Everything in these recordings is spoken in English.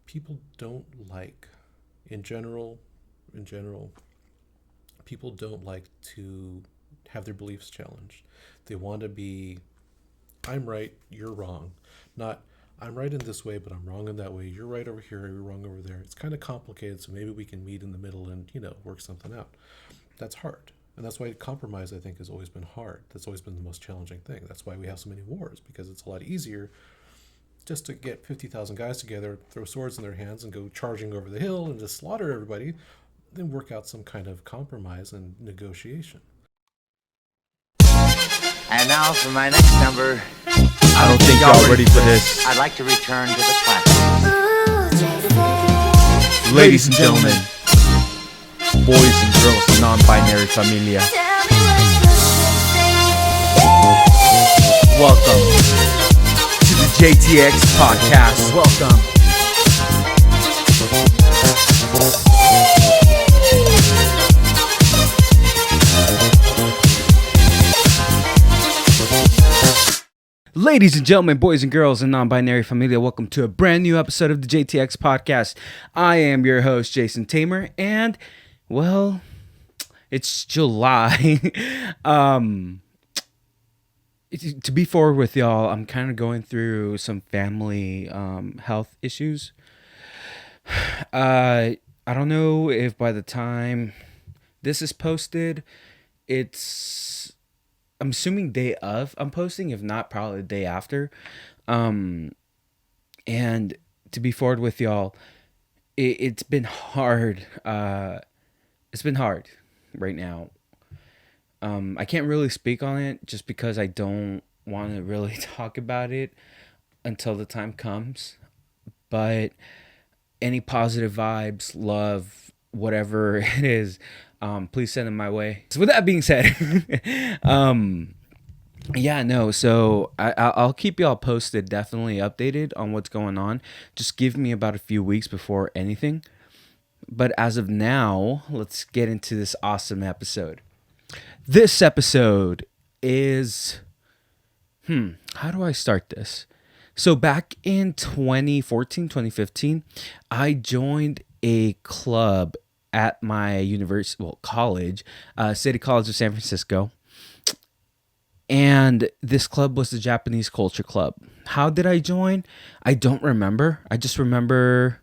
people don't like, in general, in general, people don't like to have their beliefs challenged. They want to be, I'm right, you're wrong. Not, I'm right in this way, but I'm wrong in that way. You're right over here, you're wrong over there. It's kind of complicated, so maybe we can meet in the middle and, work something out. That's hard. And that's why compromise, I think, has always been hard. That's always been the most challenging thing. That's why we have so many wars, because it's a lot easier just to get 50,000 guys together, throw swords in their hands, and go charging over the hill and just slaughter everybody, then work out some kind of compromise and negotiation. And now for my next number, I don't think y'all ready for this. I'd like to return to the classics. Ladies and gentlemen, boys and girls, non-binary familia, welcome to the JTX podcast. Welcome. Ladies and gentlemen, boys and girls, and non-binary familia, welcome to a brand new episode of the JTX podcast. I am your host, Jason Tamer, and, well, it's July. To be forward with y'all, I'm kind of going through some family health issues. I don't know if by the time this is posted, I'm assuming day of I'm posting, if not probably the day after. And to be forward with y'all, it's been hard. It's been hard right now. I can't really speak on it just because I don't want to really talk about it until the time comes. But any positive vibes, love, whatever it is, please send them my way. So with that being said, so I'll keep y'all posted, definitely updated on what's going on. Just give me about a few weeks before anything. But as of now, let's get into this awesome episode. This episode is, how do I start this? So back in 2014, 2015, I joined a club at my college, City College of San Francisco. And this club was the Japanese Culture Club. How did I join? I don't remember. I just remember,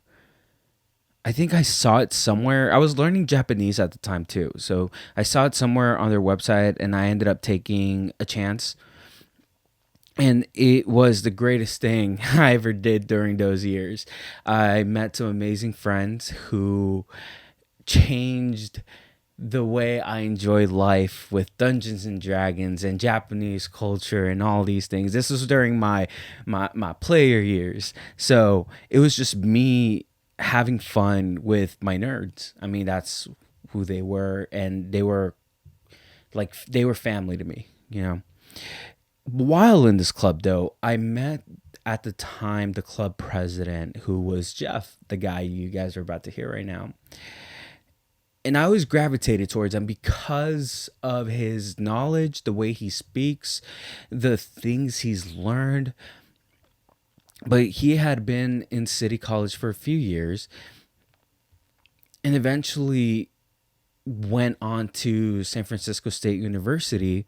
I think I saw it somewhere. I was learning Japanese at the time too. So I saw it somewhere on their website and I ended up taking a chance. And it was the greatest thing I ever did during those years. I met some amazing friends who changed the way I enjoy life with Dungeons and Dragons and Japanese culture and all these things. This was during my player years. So it was just me having fun with my nerds. I mean, that's who they were, and they were family to me, While in this club, though, I met at the time the club president, who was Jeff, the guy you guys are about to hear right now. And I always gravitated towards him because of his knowledge, the way he speaks, the things he's learned. But he had been in City College for a few years and eventually went on to San Francisco State University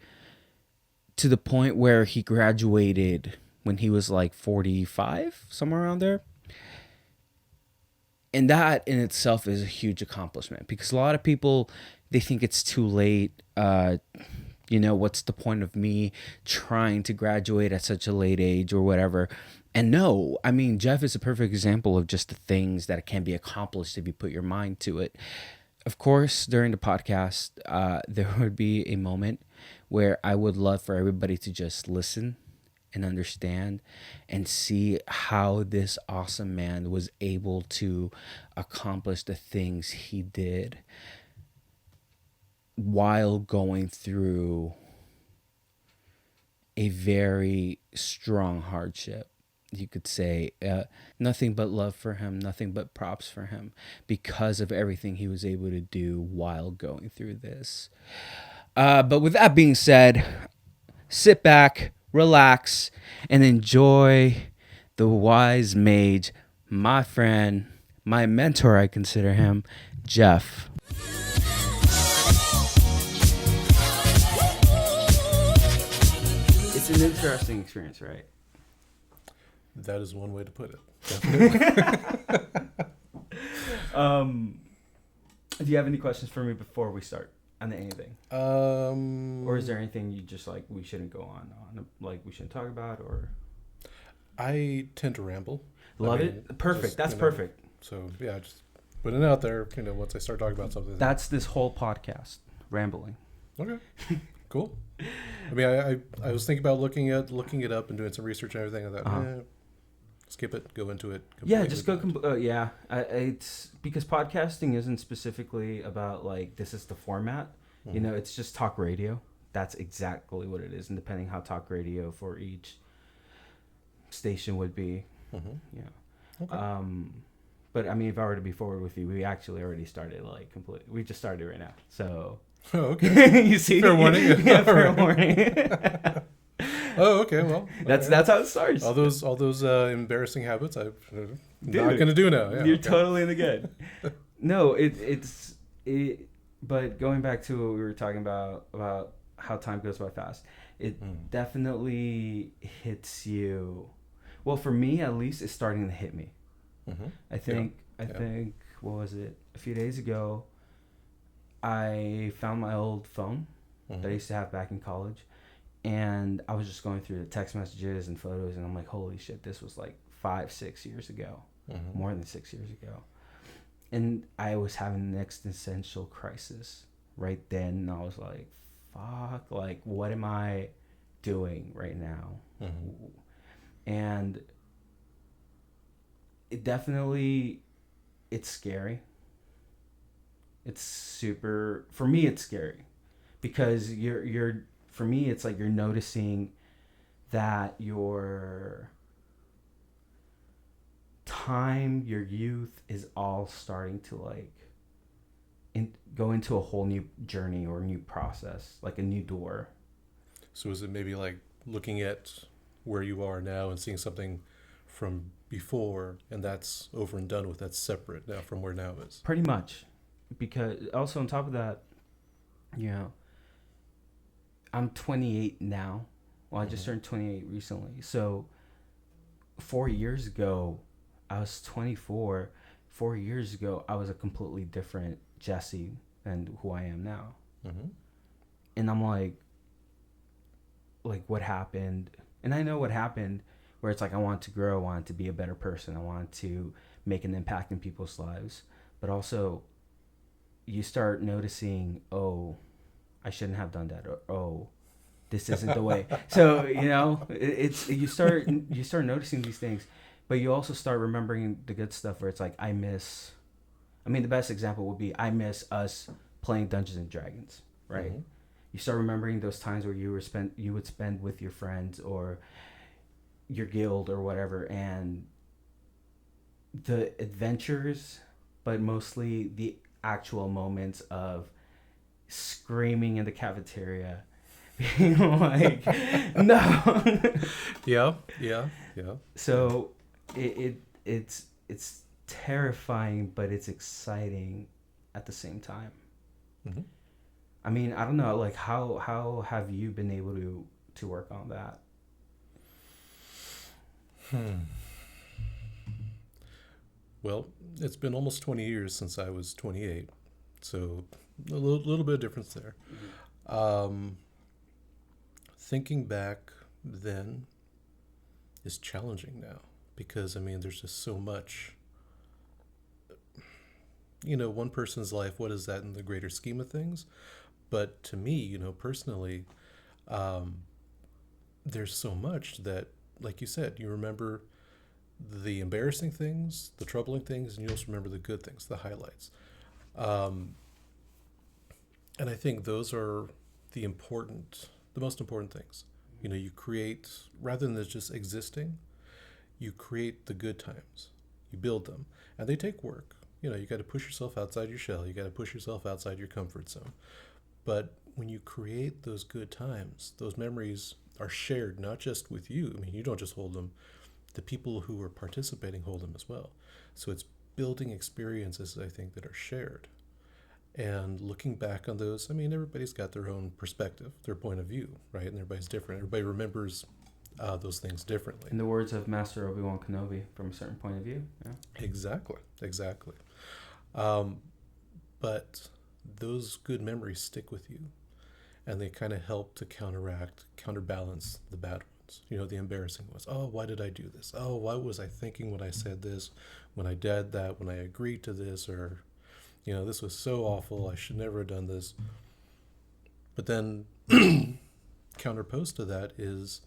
to the point where he graduated when he was like 45, somewhere around there. And that in itself is a huge accomplishment because a lot of people, they think it's too late. What's the point of me trying to graduate at such a late age or whatever? And no, I mean, Jeff is a perfect example of just the things that can be accomplished if you put your mind to it. Of course, during the podcast, there would be a moment where I would love for everybody to just listen and understand and see how this awesome man was able to accomplish the things he did while going through a very strong hardship. You could say nothing but love for him, nothing but props for him because of everything he was able to do while going through this. But with that being said, sit back, relax, and enjoy the Wise Mage my friend, my mentor, I consider him, Jeff. It's an interesting experience, right? That is one way to put it. Definitely. Do you have any questions for me before we start on anything? Or is there anything you just like we shouldn't go on like we shouldn't talk about? Or I tend to ramble. Love it. Perfect. Just, That's perfect. So yeah, just putting it out there. Once I start talking about something. That's this whole podcast, rambling. Okay. Cool. I mean, I was thinking about looking it up and doing some research and everything. I thought, skip it, go into it. Yeah, just go. It's because podcasting isn't specifically about like this is the format. You know, it's just talk radio. That's exactly what it is, and depending how talk radio for each station would be. Yeah. Okay. But I mean, if I were to be forward with you, we actually already started like completely. We just started right now, so. Oh, okay. You see, fair warning. Yeah, fair warning. Oh, okay. Well, that's how it starts. All those embarrassing habits I'm not going to do now. Yeah, you're totally in the good. No, it's. But going back to what we were talking about how time goes by fast, it definitely hits you. Well, for me at least, it's starting to hit me. I think what was it? A few days ago, I found my old phone that I used to have back in college, and I was just going through the text messages and photos, and I'm like, holy shit, this was like 5-6 years ago, more than 6 years ago. And I was having an existential crisis right then, and I was like, fuck, like, what am I doing right now? And it definitely, it's scary. It's super, for me, it's scary because you're for me, it's like you're noticing that your time, your youth is all starting to like go into a whole new journey or new process, like a new door. So is it maybe like looking at where you are now and seeing something from before, and that's over and done with, that's separate now from where now is? Pretty much. Because also on top of that, you know, I'm 28 now. Well, I just turned 28 recently. So 4 years ago, I was 24. 4 years ago, I was a completely different Jesse than who I am now. And I'm like, what happened? And I know what happened, where it's like I wanted to grow, I wanted to be a better person, I wanted to make an impact in people's lives. But also, you start noticing, oh, I shouldn't have done that, or oh, this isn't the way. So you know, it's you start noticing these things, but you also start remembering the good stuff where it's like I miss. I mean, the best example would be I miss us playing Dungeons and Dragons, right? You start remembering those times where you would spend with your friends or your guild or whatever, and the adventures, but mostly the actual moments of screaming in the cafeteria, being like, no. Yeah. So it's terrifying, but it's exciting at the same time. I mean, I don't know, like how have you been able to work on that? Well, it's been almost 20 years since I was 28, so a little bit of difference there. Thinking back then is challenging now because, I mean, there's just so much. You know, one person's life, what is that in the greater scheme of things? But to me, you know, personally, there's so much that, like you said, you remember the embarrassing things, the troubling things, and you also remember the good things, the highlights. And I think those are the most important things. You know, you create, rather than just existing, you create the good times. You build them. And they take work. You know, you got to push yourself outside your shell. You got to push yourself outside your comfort zone. But when you create those good times, those memories are shared not just with you. I mean, you don't just hold them the people who are participating hold them as well. So it's building experiences, I think, that are shared. And looking back on those, I mean, everybody's got their own perspective, their point of view, right? And everybody's different. Everybody remembers those things differently. In the words of Master Obi-Wan Kenobi, from a certain point of view. Yeah. Exactly. But those good memories stick with you, and they kind of help to counterbalance the bad ones. You know, the embarrassing ones. Oh, why did I do this? Oh, what was I thinking when I said this, when I did that, when I agreed to this, or, you know, this was so awful. I should never have done this. But then, counterposed to that is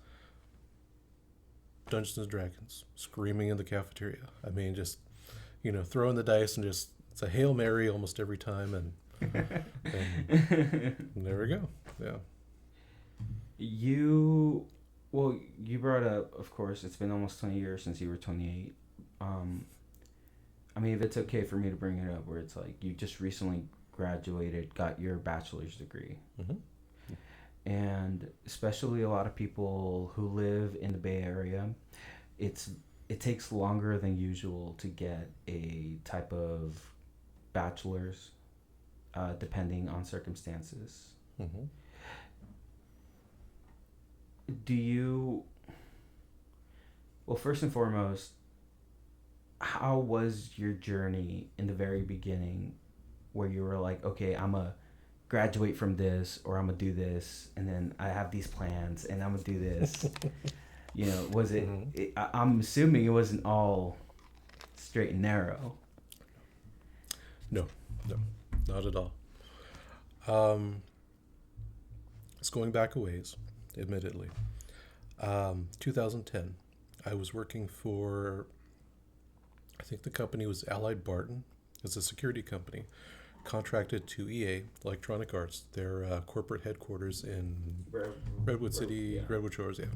Dungeons and Dragons, screaming in the cafeteria. I mean, just, you know, throwing the dice and just, it's a Hail Mary almost every time, and there we go. Yeah. You brought up, of course, it's been almost 20 years since you were 28. I mean, if it's okay for me to bring it up, where it's like you just recently graduated, got your bachelor's degree. Mm-hmm. And especially a lot of people who live in the Bay Area, it takes longer than usual to get a type of bachelor's, depending on circumstances. Mm-hmm. Well, first and foremost, how was your journey in the very beginning, where you were like, okay, I'm a graduate from this, or I'm gonna do this, and then I have these plans and I'm gonna do this. You know, was it, Mm-hmm. I'm assuming it wasn't all straight and narrow. No, not at all. It's going back a ways, admittedly. 2010, I was working for, I think the company was Allied Barton. It's a security company contracted to EA, Electronic Arts, their corporate headquarters in Redwood City, yeah. Redwood Shores, yeah.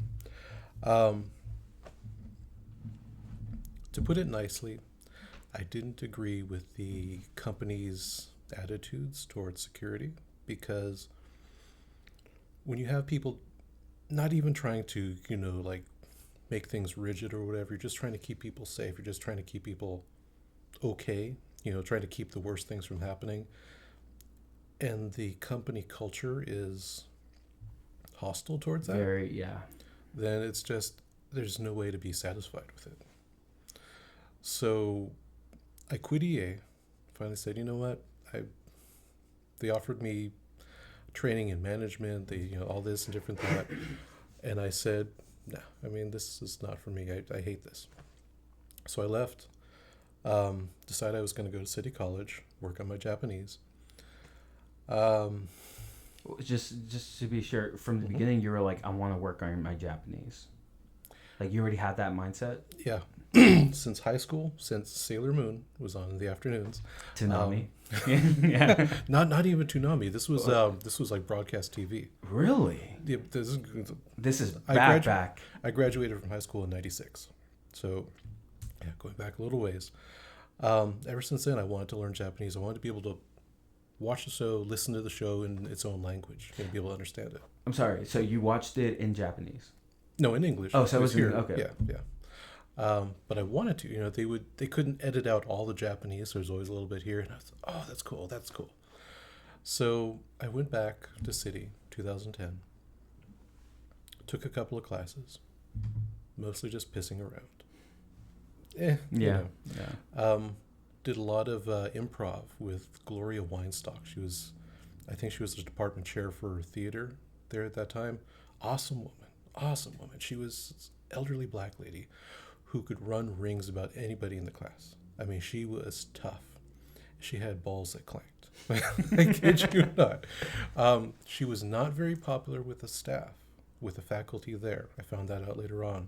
To put it nicely, I didn't agree with the company's attitudes towards security, because when you have people not even trying to, you know, like make things rigid or whatever, you're just trying to keep people safe, you're just trying to keep people okay, you know, trying to keep the worst things from happening, and the company culture is hostile towards that, then it's just, there's no way to be satisfied with it. So I quit EA, finally said, you know what, they offered me training in management, they, you know, all this and different that, and I said, no, I mean, this is not for me, I hate this. So I left, decided I was going to go to City College, work on my Japanese. Just to be sure, from the beginning, you were like, I want to work on my Japanese. Like, you already had that mindset? Yeah. Since high school, since Sailor Moon was on in the afternoons. Toonami? Yeah. Not even Toonami. This was like broadcast TV. Really? Yeah, This is I back. I graduated from high school in '96, so yeah, going back a little ways. Ever since then, I wanted to learn Japanese. I wanted to be able to watch the show, listen to the show in its own language, and be able to understand it. I'm sorry. So you watched it in Japanese? No, in English. Oh, so it was here. Okay. Yeah. But I wanted to. You know, they couldn't edit out all the Japanese. So there's always a little bit here, and I thought, oh, that's cool. So I went back to City, 2010. Took a couple of classes, mostly just pissing around. Yeah. Did a lot of improv with Gloria Weinstock. I think she was the department chair for theater there at that time. Awesome woman. She was an elderly black lady who could run rings about anybody in the class. I mean, she was tough. She had balls that clanked. I kid you not. She was not very popular with the staff, with the faculty there. I found that out later on.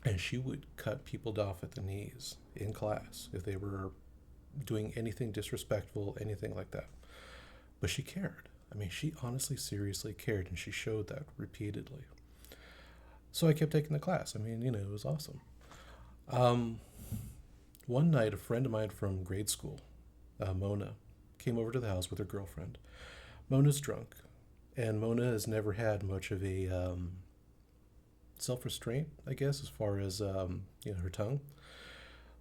And she would cut people off at the knees in class if they were doing anything disrespectful, anything like that. But she cared. I mean, she honestly, seriously cared, and she showed that repeatedly. So I kept taking the class. I mean, you know, it was awesome. One night, a friend of mine from grade school, Mona, came over to the house with her girlfriend. Mona's drunk, and Mona has never had much of a self-restraint, I guess, as far as her tongue.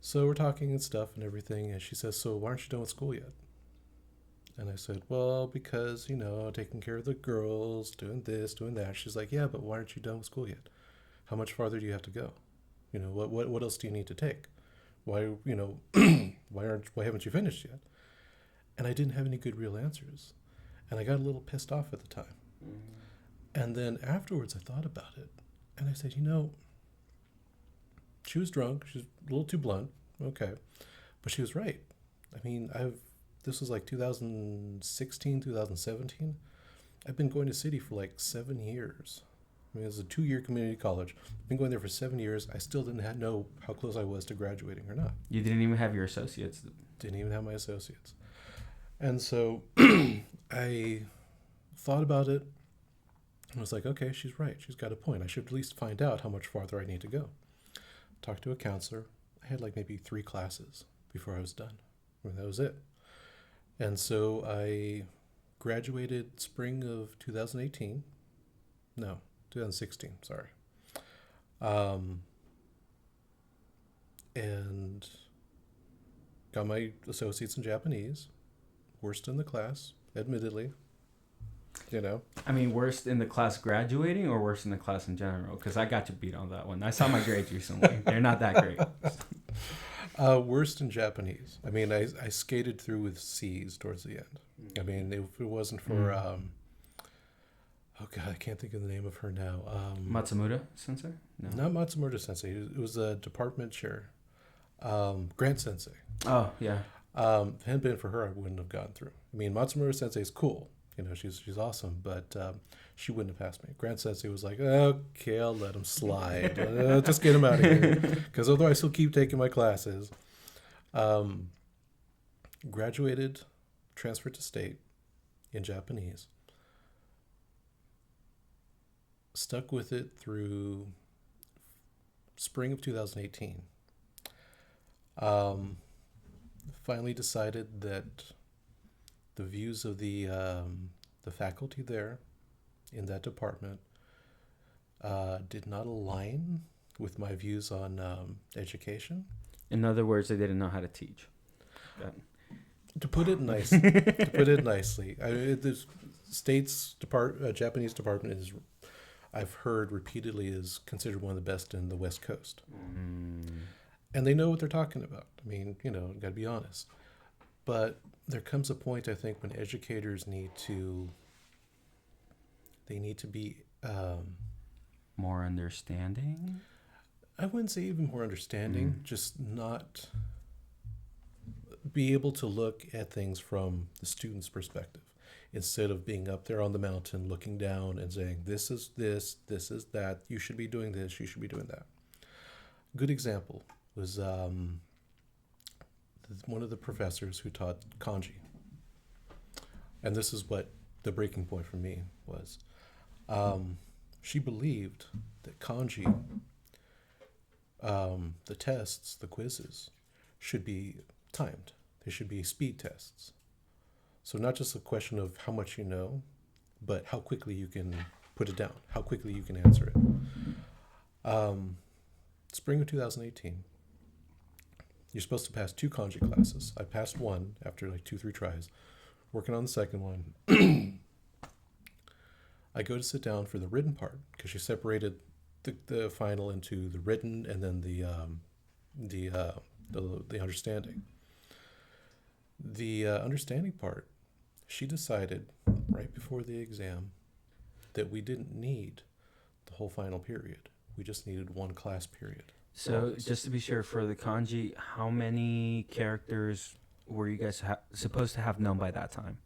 So we're talking and stuff and everything, and she says, "So why aren't you done with school yet?" And I said, "Well, because taking care of the girls, doing this, doing that." She's like, "Yeah, but why aren't you done with school yet? How much farther do you have to go? What else do you need to take? Why why haven't you finished yet?" And I didn't have any good real answers, and I got a little pissed off at the time. And then afterwards, I thought about it, and I said, she was drunk. She's a little too blunt. Okay. But she was right. I mean, this was like 2016, 2017. I've been going to City for like 7 years. I mean, it was a 2-year community college. I've been going there for 7 years. I still didn't know how close I was to graduating or not. You didn't even have your associates. Didn't even have my associates. And so I thought about it. I was like, okay, she's right. She's got a point. I should at least find out how much farther I need to go. Talked to a counselor. I had like maybe 3 classes before I was done. I mean, that was it. And so I graduated spring of 2018. No, 2016, sorry. And got my associates in Japanese. Worst in the class, admittedly. I mean, worst in the class graduating or worst in the class in general? Because I got you beat on that one. I saw my grades recently. They're not that great. Worst in Japanese. I mean, I skated through with C's towards the end. I mean, if it wasn't for, oh God, I can't think of the name of her now. Matsumura Sensei? No. Not Matsumura Sensei. It was a department chair. Grant Sensei. Oh, yeah. If it hadn't been for her, I wouldn't have gotten through. I mean, Matsumura Sensei is cool. She's awesome, but she wouldn't have passed me. Grant Sensei was like, okay, I'll let him slide. Just get him out of here. Because although I still keep taking my classes, graduated, transferred to state in Japanese, stuck with it through spring of 2018. Finally decided that the views of the faculty there in that department did not align with my views on education. In other words, they didn't know how to teach. To put it nicely, the state's Japanese department is, I've heard repeatedly, is considered one of the best in the West Coast. And they know what they're talking about. I mean, got to be honest. But there comes a point, I think, when educators need to be more understanding. I wouldn't say even more understanding, just not be able to look at things from the student's perspective instead of being up there on the mountain looking down and saying, this is this is that, you should be doing this, you should be doing that. Good example was one of the professors who taught kanji. And this is what the breaking point for me was. She believed that kanji, the tests, the quizzes, should be timed. They should be speed tests. So not just a question of how much you know, but how quickly you can put it down, how quickly you can answer it. Spring of 2018, you're supposed to pass 2 kanji classes. I passed one after like 2-3 tries. Working on the second one. I go to sit down for the written part because she separated the final into the written and then the understanding. The understanding part, she decided right before the exam that we didn't need the whole final period. We just needed 1 class period. So just to be sure, for the kanji, how many characters were you guys supposed to have known by that time?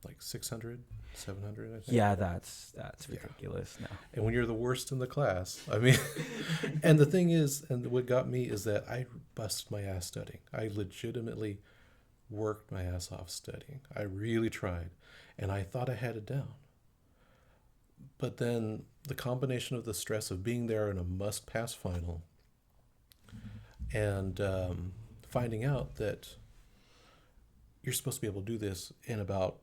Like 600, 700, I think. Yeah, that's ridiculous now. And when you're the worst in the class, I mean, and the thing is, and what got me is that I busted my ass studying. I legitimately worked my ass off studying. I really tried, and I thought I had it down. But then the combination of the stress of being there in a must-pass final and finding out that you're supposed to be able to do this in about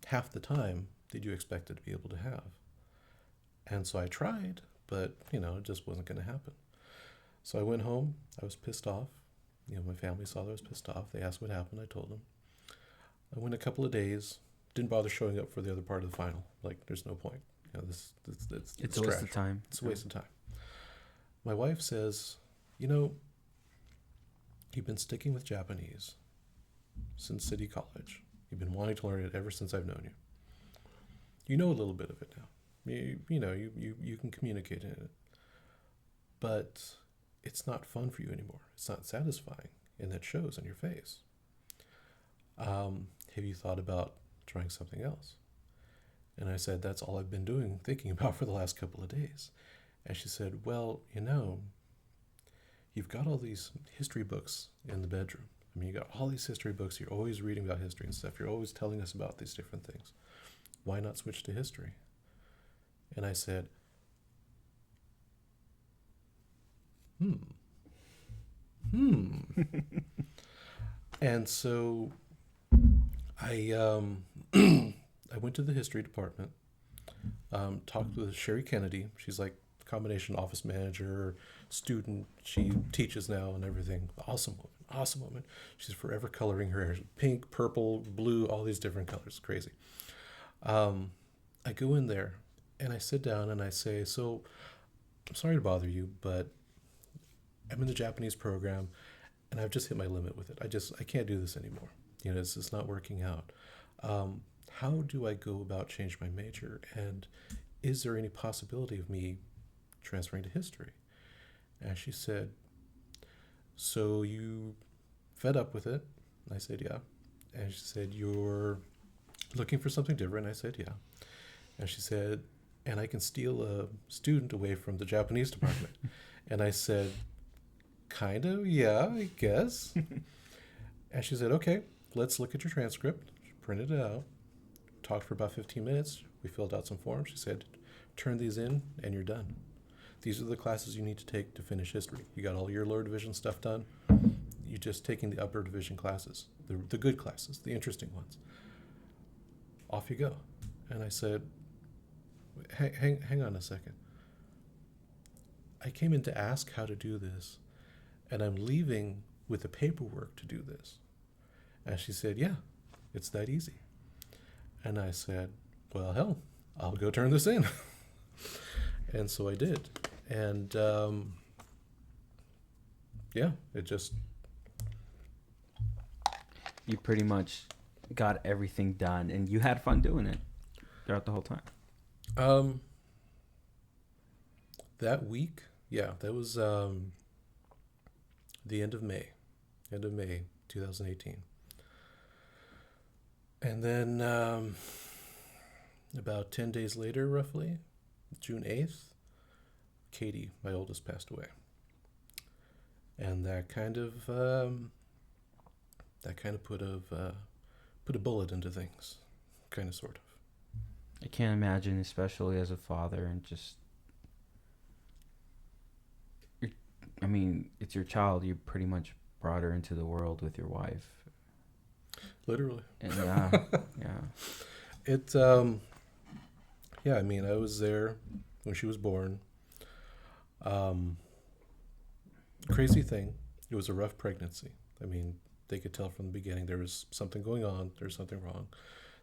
half the time that you expected to be able to have. And so I tried, but it just wasn't going to happen. So I went home. I was pissed off. My family saw that I was pissed off. They asked what happened. I told them. I went a couple of days. Didn't bother showing up for the other part of the final. Like, there's no point. It's a waste of time. It's a waste of time. My wife says, you've been sticking with Japanese since City College. You've been wanting to learn it ever since I've known you. You know a little bit of it now. You can communicate in it. But it's not fun for you anymore. It's not satisfying, and that shows on your face. Have you thought about trying something else? And I said, that's all I've been thinking about for the last couple of days. And she said, well, you've got all these history books in the bedroom. I mean, you got all these history books. You're always reading about history and stuff. You're always telling us about these different things. Why not switch to history? And I said, And so I I went to the history department, talked with Sherry Kennedy. She's like a combination office manager, student. She teaches now and everything. Awesome woman. She's forever coloring her hair. Pink, purple, blue, all these different colors. Crazy. I go in there and I sit down and I say, so I'm sorry to bother you, but I'm in the Japanese program and I've just hit my limit with it. I can't do this anymore. It's just not working out. How do I go about changing my major? And is there any possibility of me transferring to history? And she said, so you fed up with it? And I said, yeah. And she said, you're looking for something different? And I said, yeah. And she said, and I can steal a student away from the Japanese department. And I said, kind of, yeah, I guess. And she said, okay, let's look at your transcript. She printed it out, talked for about 15 minutes. We filled out some forms. She said, turn these in and you're done. These are the classes you need to take to finish history. You got all your lower division stuff done. You're just taking the upper division classes, the good classes, the interesting ones. Off you go. And I said, hang on a second. I came in to ask how to do this, and I'm leaving with the paperwork to do this. And she said, yeah, it's that easy. And I said, well, hell, I'll go turn this in. And so I did. And it just... You pretty much got everything done, and you had fun doing it throughout the whole time. That week, that was the end of May 2018. And then about 10 days later, roughly, June 8th, Katie, my oldest, passed away. And that kind of put a bullet into things, kind of, sort of. I can't imagine, especially as a father, and just... it's your child. You pretty much brought her into the world with your wife. Literally. And yeah. It, I was there when she was born. Crazy thing, it was a rough pregnancy. They could tell from the beginning there was something going on, there was something wrong.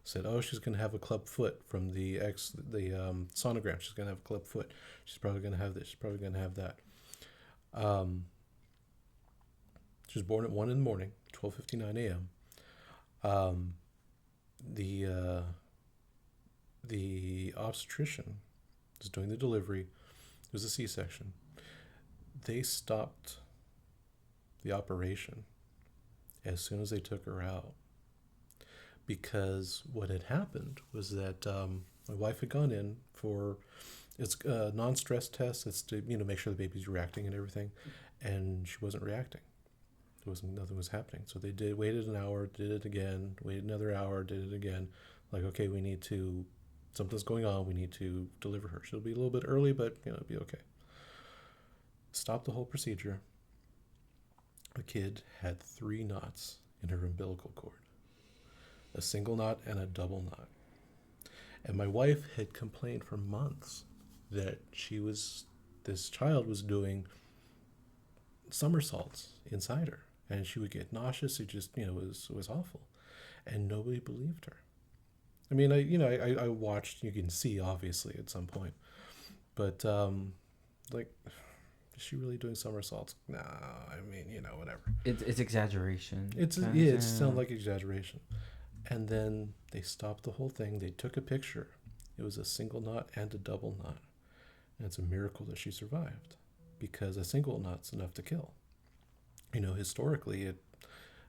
Said, oh, she's going to have a club foot from the sonogram. She's going to have a club foot. She's probably going to have this. She's probably going to have that. She was born at 1 in the morning, 12:59 a.m. The obstetrician was doing the delivery. It was a C-section. They stopped the operation as soon as they took her out, because what had happened was that my wife had gone in for it's a non-stress test. It's to make sure the baby's reacting and everything, and she wasn't reacting. Nothing was happening. So they waited an hour, did it again, waited another hour, did it again. Like, okay, something's going on. We need to deliver her. She'll be a little bit early, but it'll be okay. Stopped the whole procedure. The kid had 3 knots in her umbilical cord, a single knot and a double knot. And my wife had complained for months that she was this child was doing somersaults inside her, and she would get nauseous. It just, it was awful, and nobody believed her. I mean, I watched. You can see obviously at some point, but like, is she really doing somersaults? Nah, I mean, whatever. It's exaggeration. It sounds like exaggeration. And then they stopped the whole thing. They took a picture. It was a single knot and a double knot. And it's a miracle that she survived, because a single knot's enough to kill. Historically,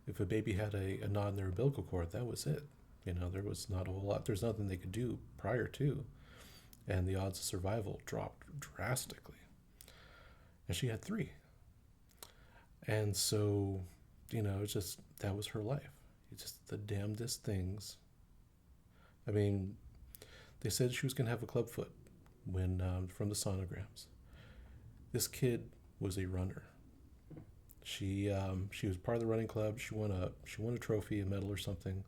if a baby had a knot in their umbilical cord, that was it. There was not a whole lot. There's nothing they could do prior to. And the odds of survival dropped drastically. And she had 3. And so, it's just, that was her life. It's just the damnedest things. I mean, they said she was going to have a clubfoot when from the sonograms. This kid was a runner. She was part of the running club. She won a trophy, a medal or something.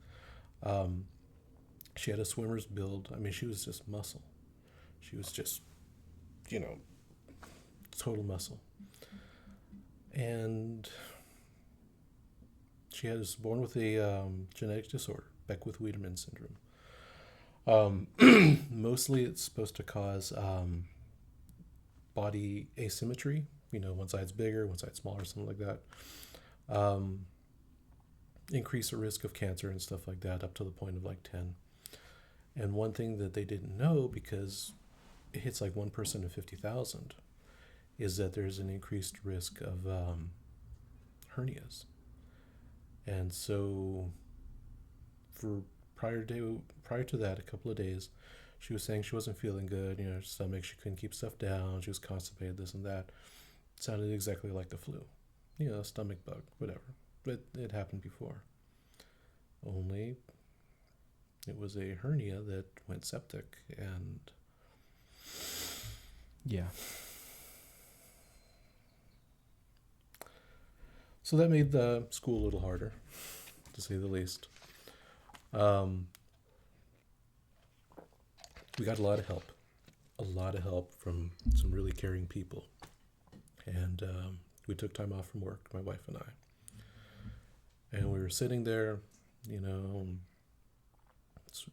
She had a swimmer's build. I mean, she was just muscle. She was just, total muscle. And she was born with a genetic disorder, Beckwith-Wiedemann syndrome. Mostly it's supposed to cause body asymmetry. One side's bigger, one side's smaller, something like that. Increase the risk of cancer and stuff like that up to the point of like 10. And one thing that they didn't know, because it hits like one person in 50,000, is that there's an increased risk of hernias. And so prior to that, a couple of days, she was saying she wasn't feeling good, her stomach, she couldn't keep stuff down, she was constipated, this and that. It sounded exactly like the flu, stomach bug, whatever. But it happened before. Only it was a hernia that went septic, and yeah. So that made the school a little harder, to say the least. We got a lot of help from some really caring people. And we took time off from work, my wife and I. And we were sitting there,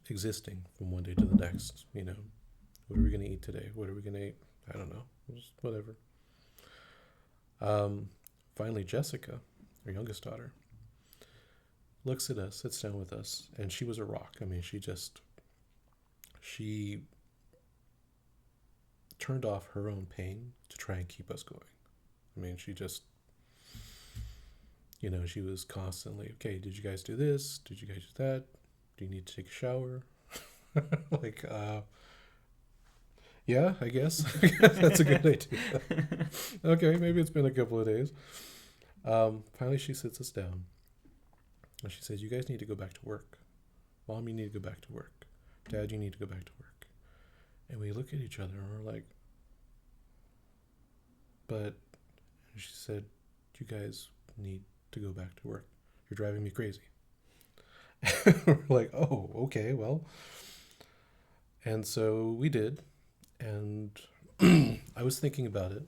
existing from one day to the next. What are we going to eat today? What are we going to eat? I don't know. Just whatever. Finally, Jessica, our youngest daughter, looks at us, sits down with us, and she was a rock. I mean, she turned off her own pain to try and keep us going. I mean, she just, she was constantly, okay, did you guys do this? Did you guys do that? Do you need to take a shower? Like, yeah, I guess. That's a good idea. Okay, maybe it's been a couple of days. Finally, she sits us down. And she says, you guys need to go back to work. Mom, you need to go back to work. Dad, you need to go back to work. And we look at each other and we're like, but she said, you guys need to go back to work. You're driving me crazy. We're like, oh, okay, well. And so we did. And I was thinking about it.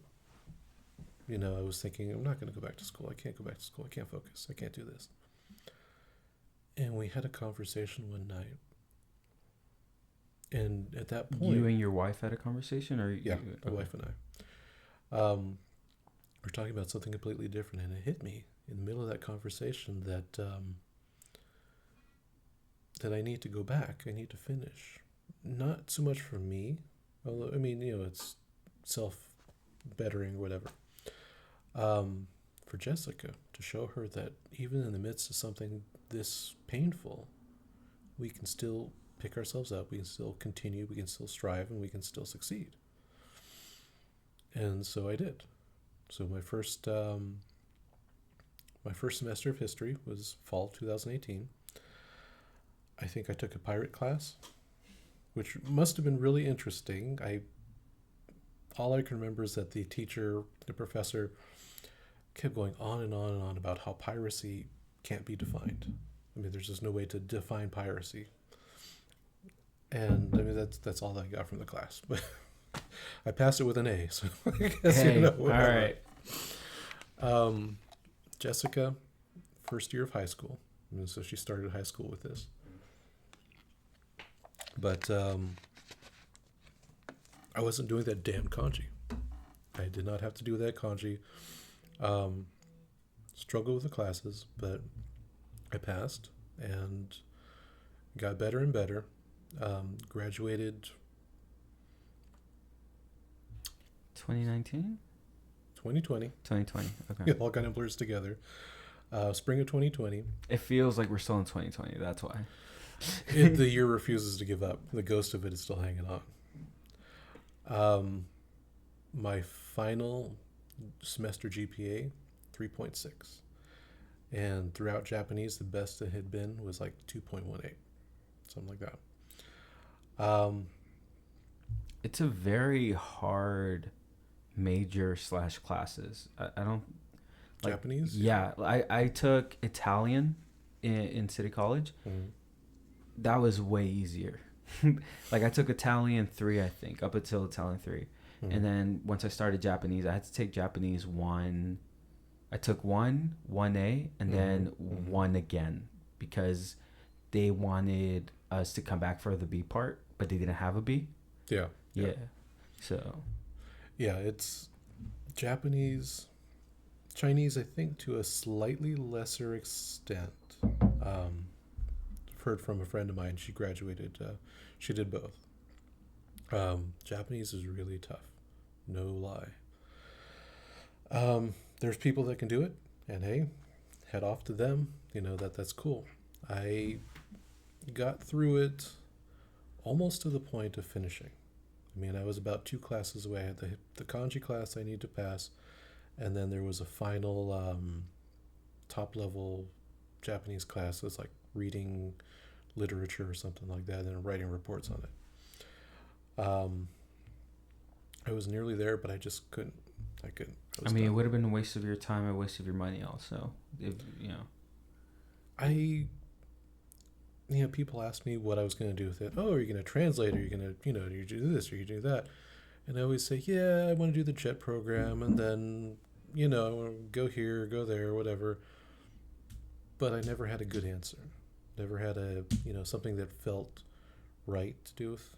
I was thinking, I'm not going to go back to school. I can't go back to school. I can't focus. I can't do this. And we had a conversation one night. And at that point... You and your wife had a conversation? Or yeah, my wife and I. We're talking about something completely different. And it hit me in the middle of that conversation that that I need to go back. I need to finish. Not so much for me. Although, I mean, it's self-bettering or whatever. For Jessica, to show her that even in the midst of something this painful, we can still pick ourselves up, we can still continue, we can still strive, and we can still succeed. And so I did. So my first semester of history was fall 2018. I think I took a pirate class, which must have been really interesting. All I can remember is that the professor, kept going on and on and on about how piracy can't be defined. I mean, there's just no way to define piracy. And I mean, that's all I got from the class. But I passed it with an A, so I guess Hey, all whatever. right. Jessica, first year of high school, and so she started high school with this. But I wasn't doing that damn kanji. I did not have to do that kanji. Struggled with the classes, but I passed and got better and better. Graduated 2019? 2020. 2020. Okay. It all kind of blurs together. Spring of 2020. It feels like we're still in 2020. That's why. The year refuses to give up. The ghost of it is still hanging on. My final semester GPA, 3.6. And throughout Japanese, the best it had been was like 2.18. Something like that. It's a very hard major / classes. I don't like Japanese? Yeah, I took Italian in City College. Mm-hmm. That was way easier. Like I took Italian 3, I think, up until Italian 3. Mm-hmm. And then once I started Japanese, I had to take Japanese 1. I took 1A, and then 1 again because they wanted us to come back for the B part, but they didn't have a B. Yeah. Yeah. So. Yeah, it's Japanese, Chinese, I think, to a slightly lesser extent. I've heard from a friend of mine. She graduated. She did both. Japanese is really tough. No lie. There's people that can do it, and hey, head off to them. That's cool. I got through it almost to the point of finishing. I mean, I was about 2 classes away. I had the kanji class I need to pass, and then there was a final top level Japanese class. It's like reading literature or something like that, and writing reports on it. I was nearly there, but I just couldn't. I couldn't. I mean, it would have been a waste of your time, a waste of your money, also. People ask me what I was going to do with it. Oh, are you going to translate? Are you going to, you do this or you do that? And I always say, yeah, I want to do the JET program, and then, go here, go there, whatever. But I never had a good answer. Never had something that felt right to do with,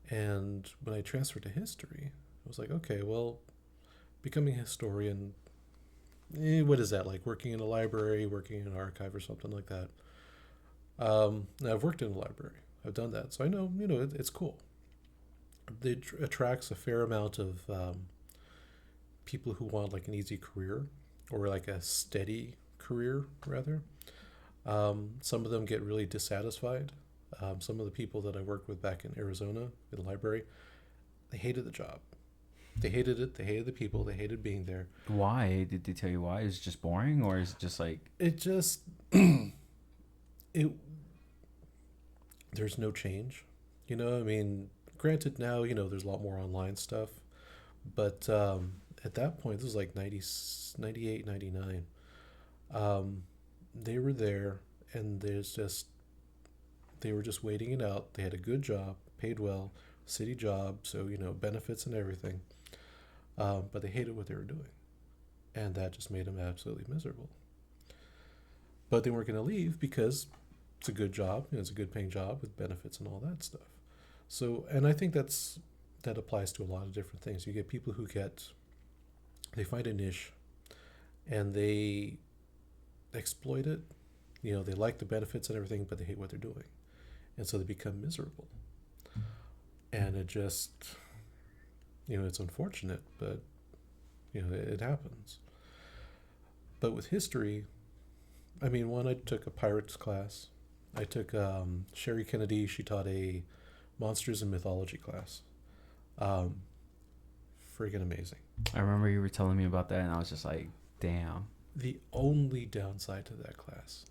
And when I transferred to history, I was like, okay, well, becoming a historian, what is that like? Working in a library, working in an archive, or something like that. Now I've worked in a library. I've done that, so I know it's cool. It attracts a fair amount of people who want like an easy career or like a steady career rather. Some of them get really dissatisfied. Some of the people that I worked with back in Arizona in the library, they hated the job. They hated it. They hated the people. They hated being there. Why? Did they tell you why? Is it just boring, or is it just like... It just... There's no change. I mean, granted now, there's a lot more online stuff. But at that point, this was like 98, 99. They were there, and they were just waiting it out. They had a good job, paid well, city job, so, benefits and everything. But they hated what they were doing. And that just made them absolutely miserable. But they weren't going to leave because it's a good job. It's a good paying job with benefits and all that stuff. So, and I think that applies to a lot of different things. You get people who they find a niche and they exploit it. They like the benefits and everything, but they hate what they're doing. And so they become miserable. And it just, it's unfortunate, but, it happens. But with history, I mean, I took a pirates class. I took Sherry Kennedy. She taught a monsters and mythology class. Freaking amazing. I remember you were telling me about that, and I was just like, damn. The only downside to that class,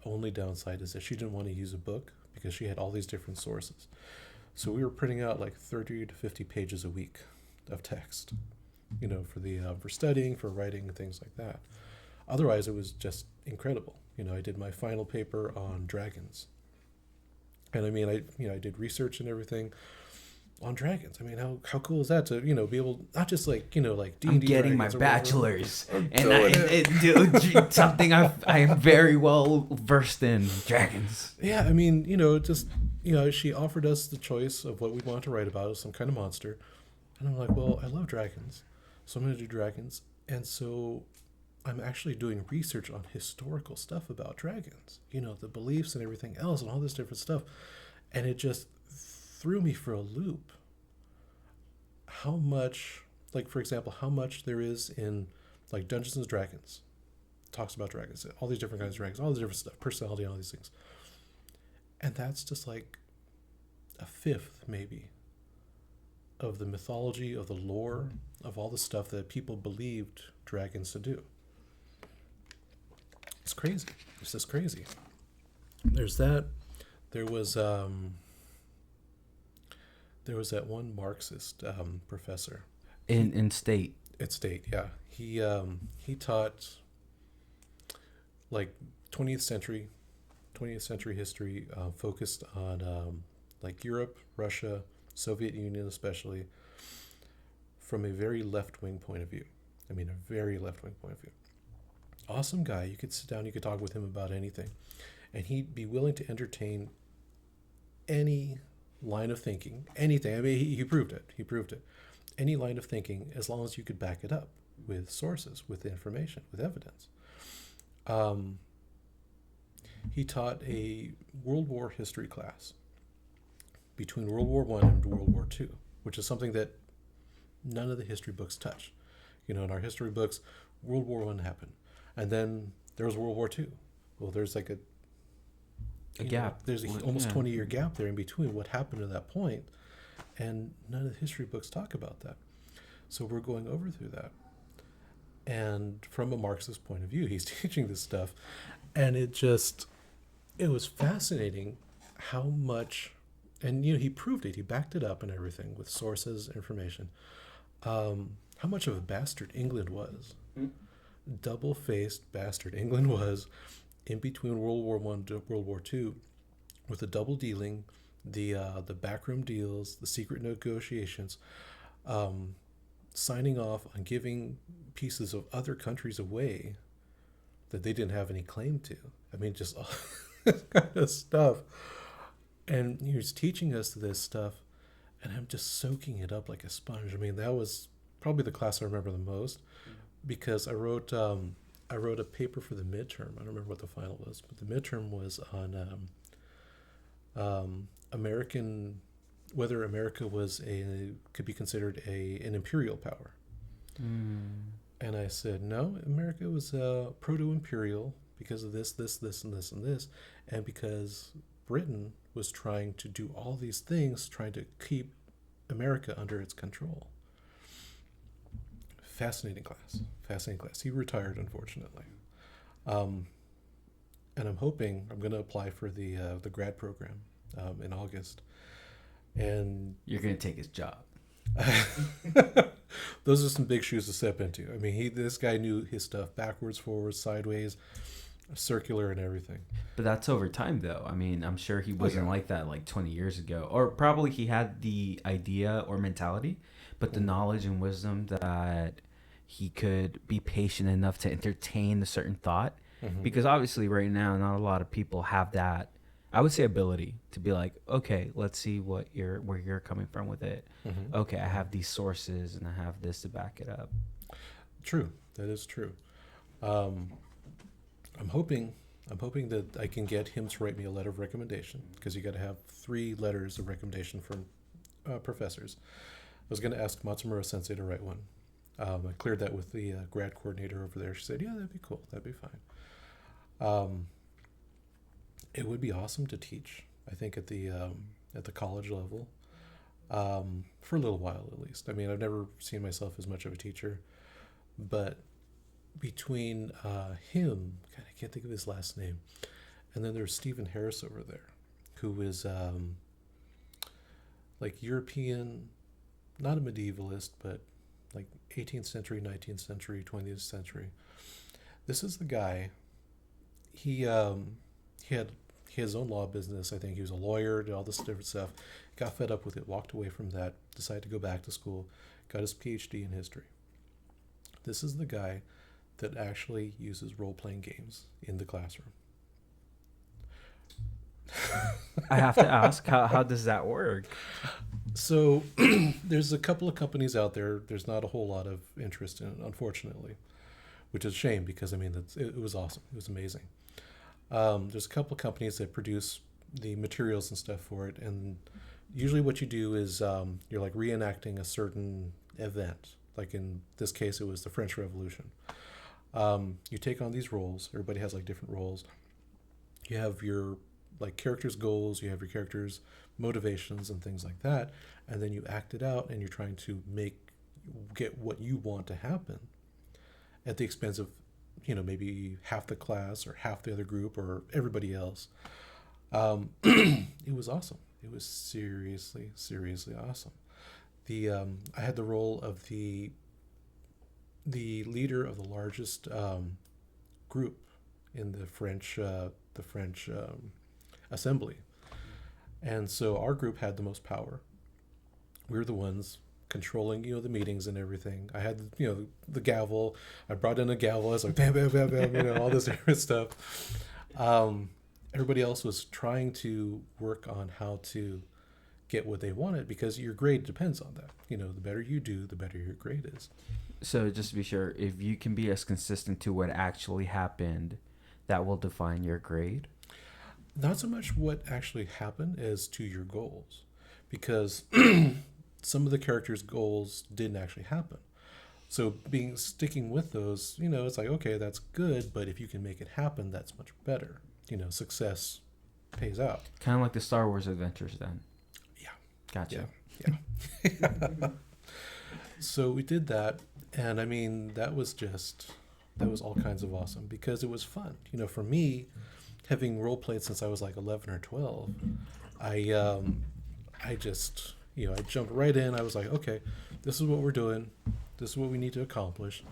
is that she didn't want to use a book because she had all these different sources. So we were printing out like 30 to 50 pages a week of text, for studying, for writing, things like that. Otherwise, it was just incredible. I did my final paper on dragons. And I mean, I did research and everything. on dragons. I mean, how cool is that to be able, not just like like D&D I'm getting my dragons or whatever. bachelors, I'm and doing it. dude, something I am very well versed in dragons. Yeah, I mean, just she offered us the choice of what we want to write about, some kind of monster, and I'm like, well, I love dragons, so I'm going to do dragons, and so I'm actually doing research on historical stuff about dragons, the beliefs and everything else, and all this different stuff, and it just threw me for a loop. How much, like for example, how much there is in like Dungeons and Dragons, talks about dragons, all these different kinds of dragons, all this different stuff, personality, all these things. And that's just like a fifth, maybe, of the mythology, of the lore, of all the stuff that people believed dragons to do. It's crazy. It's just crazy. There's that. There was that one Marxist professor In state. at State. Yeah, he taught like 20th century history, focused on like Europe, Russia, Soviet Union especially, from a very left-wing point of view. I mean, a very left-wing point of view. Awesome guy. You could sit down, you could talk with him about anything, and he'd be willing to entertain any line of thinking, anything. I mean, he proved it. He proved it. Any line of thinking, as long as you could back it up with sources, with information, with evidence. He taught a World War history class between World War I and World War II, which is something that none of the history books touch. In our history books, World War I happened, and then there was World War II. Well, there's like a gap. There's almost 20-year gap there in between what happened to that point, and none of the history books talk about that. So we're going over through that. And from a Marxist point of view, he's teaching this stuff, and it was fascinating how much, and he proved it, he backed it up and everything with sources, information, how much of a bastard England was. Double-faced bastard England was in between World War I to World War II, with the double dealing, the backroom deals, the secret negotiations, signing off on giving pieces of other countries away that they didn't have any claim to. I mean, just all this kind of stuff. And he was teaching us this stuff, and I'm just soaking it up like a sponge. I mean, that was probably the class I remember the most, because I wrote a paper for the midterm. I don't remember what the final was, but the midterm was on American, whether America could be considered an imperial power. And I said, no, America was proto-imperial because of this, and this, and this, and because Britain was trying to do all these things, trying to keep America under its control. Fascinating class. He retired, unfortunately. And I'm hoping I'm going to apply for the grad program in August. And You're gonna take his job. those are some big shoes to step into. I mean, this guy knew his stuff backwards, forwards, sideways, circular, and everything. But that's over time, though. I mean, I'm sure he wasn't like that like 20 years ago. Or probably he had the idea or mentality, but the knowledge and wisdom that he could be patient enough to entertain a certain thought. Because obviously right now, not a lot of people have that, I would say, ability to be like, okay, let's see where you're coming from with it. Okay, I have these sources and I have this to back it up. True. That is true. I'm hoping that I can get him to write me a letter of recommendation, because you got to have 3 letters of recommendation from professors. I was going to ask Matsumura Sensei to write one. I cleared that with the grad coordinator over there. She said, yeah, that'd be cool. That'd be fine. It would be awesome to teach, I think, at the college level, for a little while at least. I mean, I've never seen myself as much of a teacher, but between him, God, I can't think of his last name, and then there's Stephen Harris over there, who is like European, not a medievalist, but like 18th century, 19th century, 20th century. This is the guy. He had his own law business. I think he was a lawyer, did all this different stuff. Got fed up with it, walked away from that, decided to go back to school, got his PhD in history. This is the guy that actually uses role-playing games in the classroom. I have to ask, how does that work? So there's a couple of companies out there. There's not a whole lot of interest in it, unfortunately, which is a shame because, I mean, it was awesome. It was amazing. There's a couple of companies that produce the materials and stuff for it. And usually what you do is you're like reenacting a certain event. Like in this case, it was the French Revolution. You take on these roles. Everybody has like different roles. You have your like characters' goals, you have your characters' motivations and things like that, and then you act it out, and you're trying to get what you want to happen at the expense of, maybe half the class or half the other group or everybody else. It was awesome. It was seriously, seriously awesome. I had the role of the leader of the largest group in the French assembly, and so our group had the most power. We were the ones controlling, the meetings and everything. I had, the gavel. I brought in a gavel. I was like, bam, bam, bam, bam, all this different stuff. Everybody else was trying to work on how to get what they wanted because your grade depends on that. The better you do, the better your grade is. So just to be sure, if you can be as consistent to what actually happened, that will define your grade? Not so much what actually happened as to your goals, because some of the characters' goals didn't actually happen. So sticking with those, it's like, okay, that's good, but if you can make it happen, that's much better. Success pays out. Kind of like the Star Wars adventures then. Yeah. Gotcha. Yeah. So we did that, and I mean, that was all kinds of awesome because it was fun. For me, having role played since I was like 11 or 12, I just, I jumped right in. I was like, okay, this is what we're doing. This is what we need to accomplish.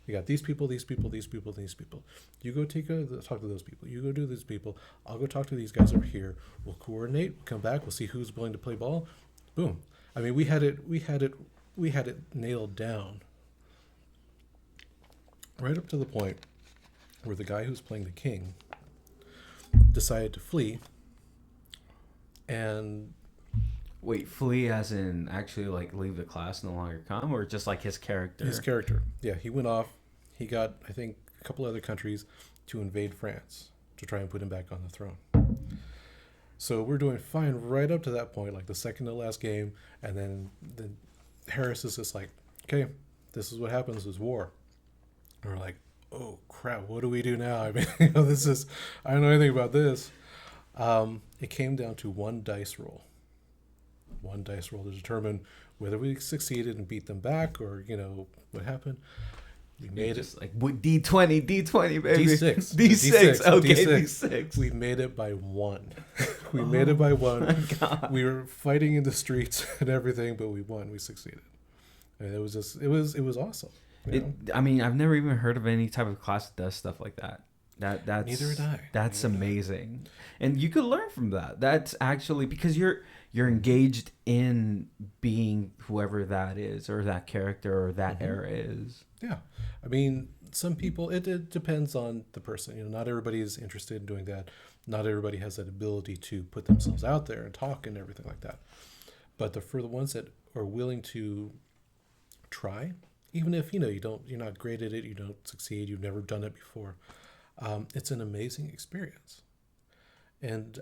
You got these people, these people, these people, these people. You go talk to those people. You go do these people. I'll go talk to these guys over here. We'll coordinate. We'll come back. We'll see who's willing to play ball. Boom. I mean, we had it nailed down right up to the point where the guy who's playing the king decided to flee. And wait, flee as in actually like leave the class, no longer come, or just like his character? His character. Yeah, he went off. He got, I think, a couple other countries to invade France to try and put him back on the throne. So we're doing fine right up to that point, like the second to last game, and then Harris is just like, okay, this is what happens, is war. And we're like, oh crap, what do we do now? I mean, I don't know anything about this. It came down to one dice roll to determine whether we succeeded and beat them back, or what happened. We made it like D20, baby. D6. D6. Okay, D6. We made it by one. Made it by one. We were fighting in the streets and everything, but we won. We succeeded. And it was awesome. I mean, I've never even heard of any type of class that does stuff like that. That's neither had I. That's amazing, and you could learn from that. That's actually because you're engaged in being whoever that is, or that character, or that era is. Yeah, I mean, some people. It depends on the person. Not everybody is interested in doing that. Not everybody has that ability to put themselves out there and talk and everything like that. But for the ones that are willing to try, even if you're not great at it, you don't succeed, you've never done it before. It's an amazing experience. And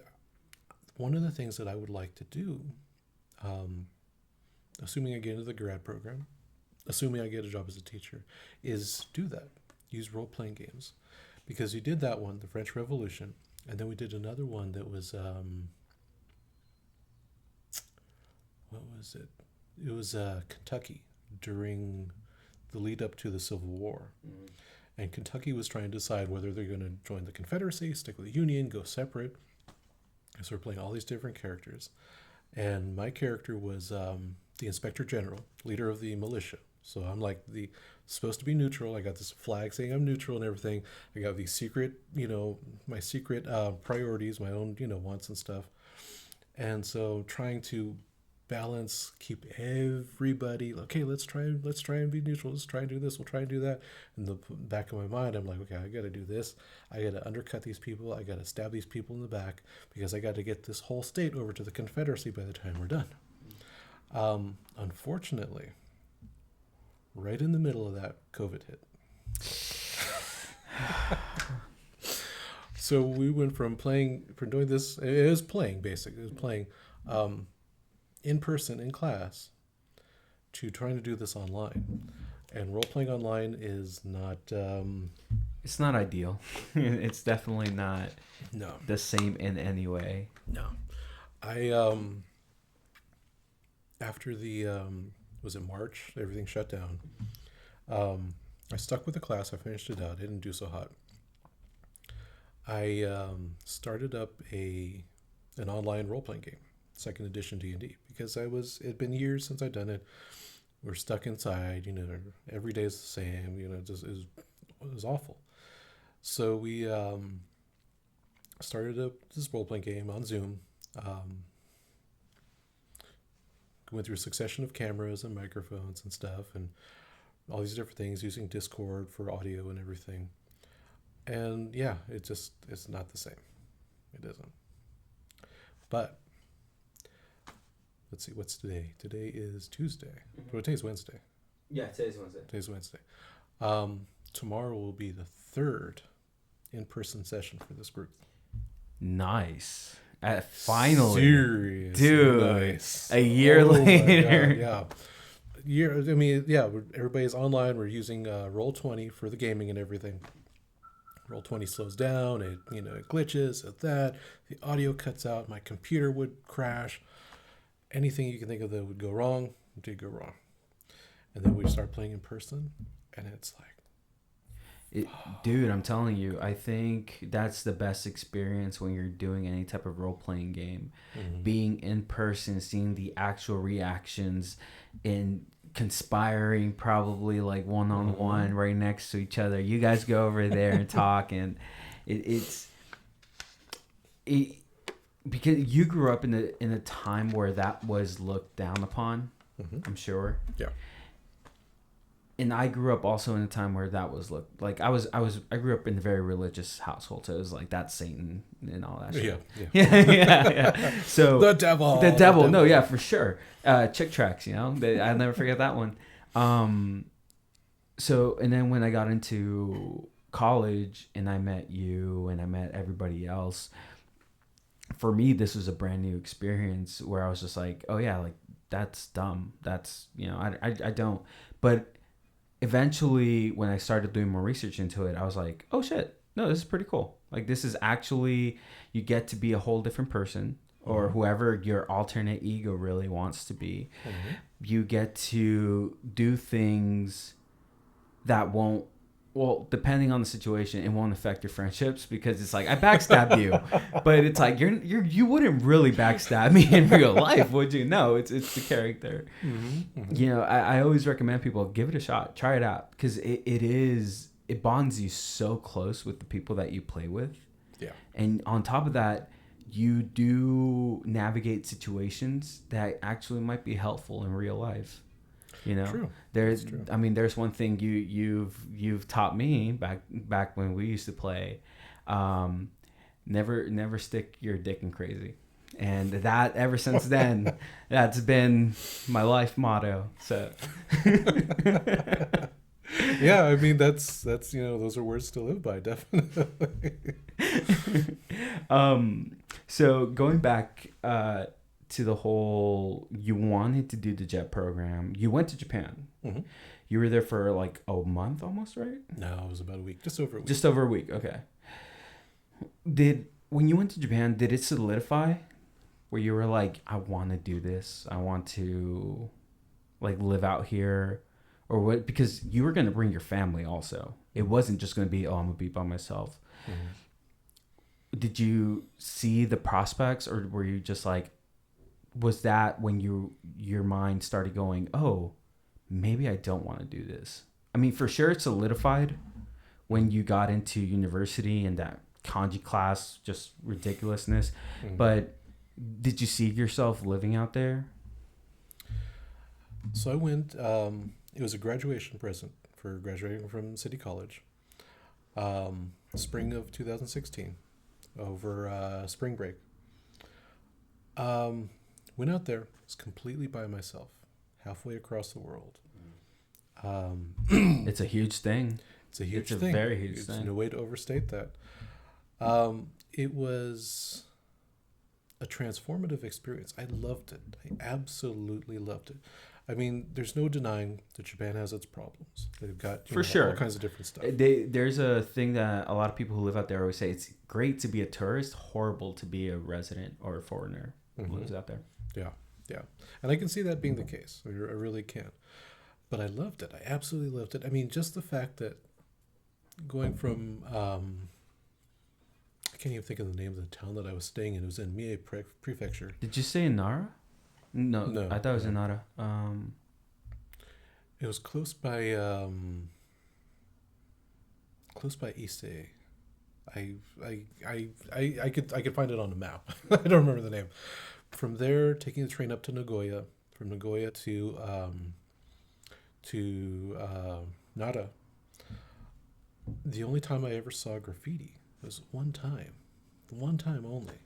one of the things that I would like to do, assuming I get into the grad program, assuming I get a job as a teacher, is do that. Use role-playing games. Because we did that one, the French Revolution, and then we did another one that was, what was it? It was Kentucky during the lead up to the Civil War. Mm-hmm. And Kentucky was trying to decide whether they're going to join the Confederacy, stick with the Union, go separate. So we're playing all these different characters. And my character was the Inspector General, leader of the militia. So I'm like supposed to be neutral. I got this flag saying I'm neutral and everything. I got these secret, my secret priorities, my own, wants and stuff. And so trying to balance, keep everybody okay. Let's try and be neutral. Let's try and do this. We'll try and do that. In the back of my mind, I'm like, okay, I got to do this. I got to undercut these people. I got to stab these people in the back because I got to get this whole state over to the Confederacy by the time we're done. Unfortunately, right in the middle of that, COVID hit. So we went from doing this. It was playing basically. It was playing. In person in class to trying to do this online, and role playing online is not It's not ideal. It's definitely not the same in any way. No. I after the was it March, everything shut down. I stuck with the class. I finished it out. I didn't do so hot. I started up an online role playing game, second edition D&D, because it'd been years since I'd done it. We're stuck inside, every day is the same, it was awful. So we started up this role-playing game on Zoom. Went through a succession of cameras and microphones and stuff and all these different things, using Discord for audio and everything. And yeah, it's not the same. It isn't. But let's see, what's today? Today is Tuesday. Mm-hmm. Well, today's Wednesday. Yeah, today's Wednesday. Today's Wednesday. Tomorrow will be the third in-person session for this group. Nice. Finally. Serious. Dude. Nice. A year later. Yeah. Everybody's online. We're using Roll20 for the gaming and everything. Roll20 slows down. It glitches at that. The audio cuts out. My computer would crash. Anything you can think of that would go wrong did go wrong. And then we start playing in person, and it's like, dude, I'm telling you, I think that's the best experience when you're doing any type of role-playing game. Mm-hmm. Being in person, seeing the actual reactions, and conspiring probably like one-on-one mm-hmm. right next to each other. You guys go over there and talk, and it's because you grew up in a time where that was looked down upon, mm-hmm. I'm sure. Yeah. And I grew up also in a time where that was looked like I grew up in a very religious household, so it was like that's Satan and all that shit. Yeah. So the devil. No, yeah, for sure. Chick tracks, I'll never forget that one. So and then when I got into college and I met you and I met everybody else, for me this was a brand new experience where I was just like, oh yeah, like that's dumb. That's I don't. But eventually, when I started doing more research into it, I was like, oh shit, no, this is pretty cool. Like, this is actually, you get to be a whole different person, or mm-hmm. whoever your alternate ego really wants to be. Mm-hmm. You get to do things that won't, well, depending on the situation, it won't affect your friendships, because it's like, I backstabbed you, but it's like, you wouldn't really backstab me in real life, would you? No, it's the character. Mm-hmm. Mm-hmm. I always recommend people give it a shot, try it out, because it bonds you so close with the people that you play with. Yeah. And on top of that, you do navigate situations that actually might be helpful in real life. True. There's one thing you've taught me back when we used to play. Never stick your dick in crazy, and that ever since then, that's been my life motto. So. Yeah, I mean that's those are words to live by, definitely. So going back to the whole, you wanted to do the JET program. You went to Japan. Mm-hmm. You were there for like a month almost, right? No, it was about a week. Just over a week. Just over a week, okay. When you went to Japan, did it solidify where you were like, I want to do this. I want to like live out here, or what? Because you were going to bring your family also. It wasn't just going to be, I'm going to be by myself. Mm-hmm. Did you see the prospects, or were you just like, was that when your mind started going, oh, maybe I don't want to do this. I mean, for sure, it solidified when you got into university and that kanji class, just ridiculousness. But did you see yourself living out there? So I went. It was a graduation present for graduating from City College. Spring of 2016, over spring break. Went out there. Was completely by myself, halfway across the world. It's a huge thing. It's a huge It's thing. a very huge There's thing. no way to overstate that. It was a transformative experience. I loved it. I absolutely loved it. I mean, there's no denying that Japan has its problems. They've got For sure all kinds of different stuff. There's a thing that a lot of people who live out there always say: it's great to be a tourist, horrible to be a resident or a foreigner who lives out there. Yeah, yeah. And I can see that being the case. I really can. But I loved it. I absolutely loved it. I mean, just the fact that going from, I can't even think of the name of the town that I was staying in. It was in Mie Prefecture. Did you say in Nara? No, No, I thought it was in Nara. It was close by Ise. I could find it on the map. I don't remember the name. From there, taking the train up to Nagoya. From Nagoya to Nara. The only time I ever saw graffiti was one time only.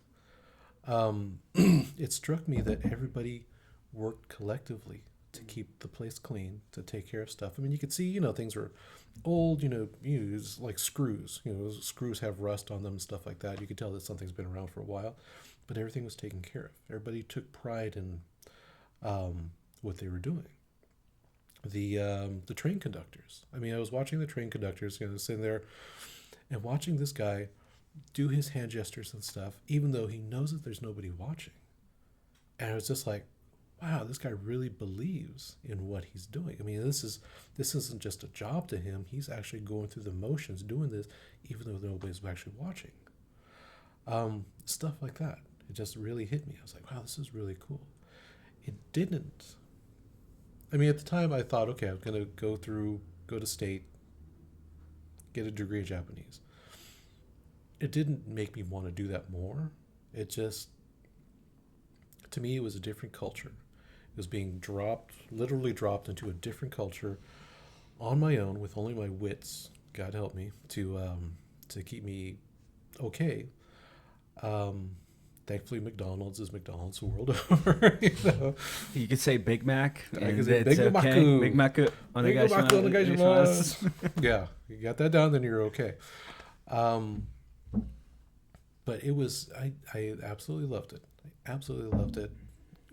It struck me that everybody worked collectively to keep the place clean, to take care of stuff. I mean, you could see, things were old, it's like screws. Screws have rust on them and stuff like that. You could tell that something's been around for a while, but everything was taken care of. Everybody took pride in what they were doing. The train conductors. I mean, I was watching the train conductors, sitting there and watching this guy do his hand gestures and stuff, even though he knows that there's nobody watching. And I was just like, wow, this guy really believes in what he's doing. I mean, this isn't just a job to him. He's actually going through the motions doing this, even though nobody's actually watching. Stuff like that. It just really hit me. I was like, wow, this is really cool. It didn't. I mean, at the time, I thought, okay, I'm going to go to state, get a degree in Japanese. It didn't make me want to do that more. It just, to me, it was a different culture. It was being literally dropped into a different culture on my own with only my wits, God help me, to keep me okay. Thankfully, McDonald's is McDonald's the world over. You could say Big Mac. I could say Big Mac. Big Mac. Yeah, you got that down, then you're okay. But it was, I absolutely loved it. I absolutely loved it.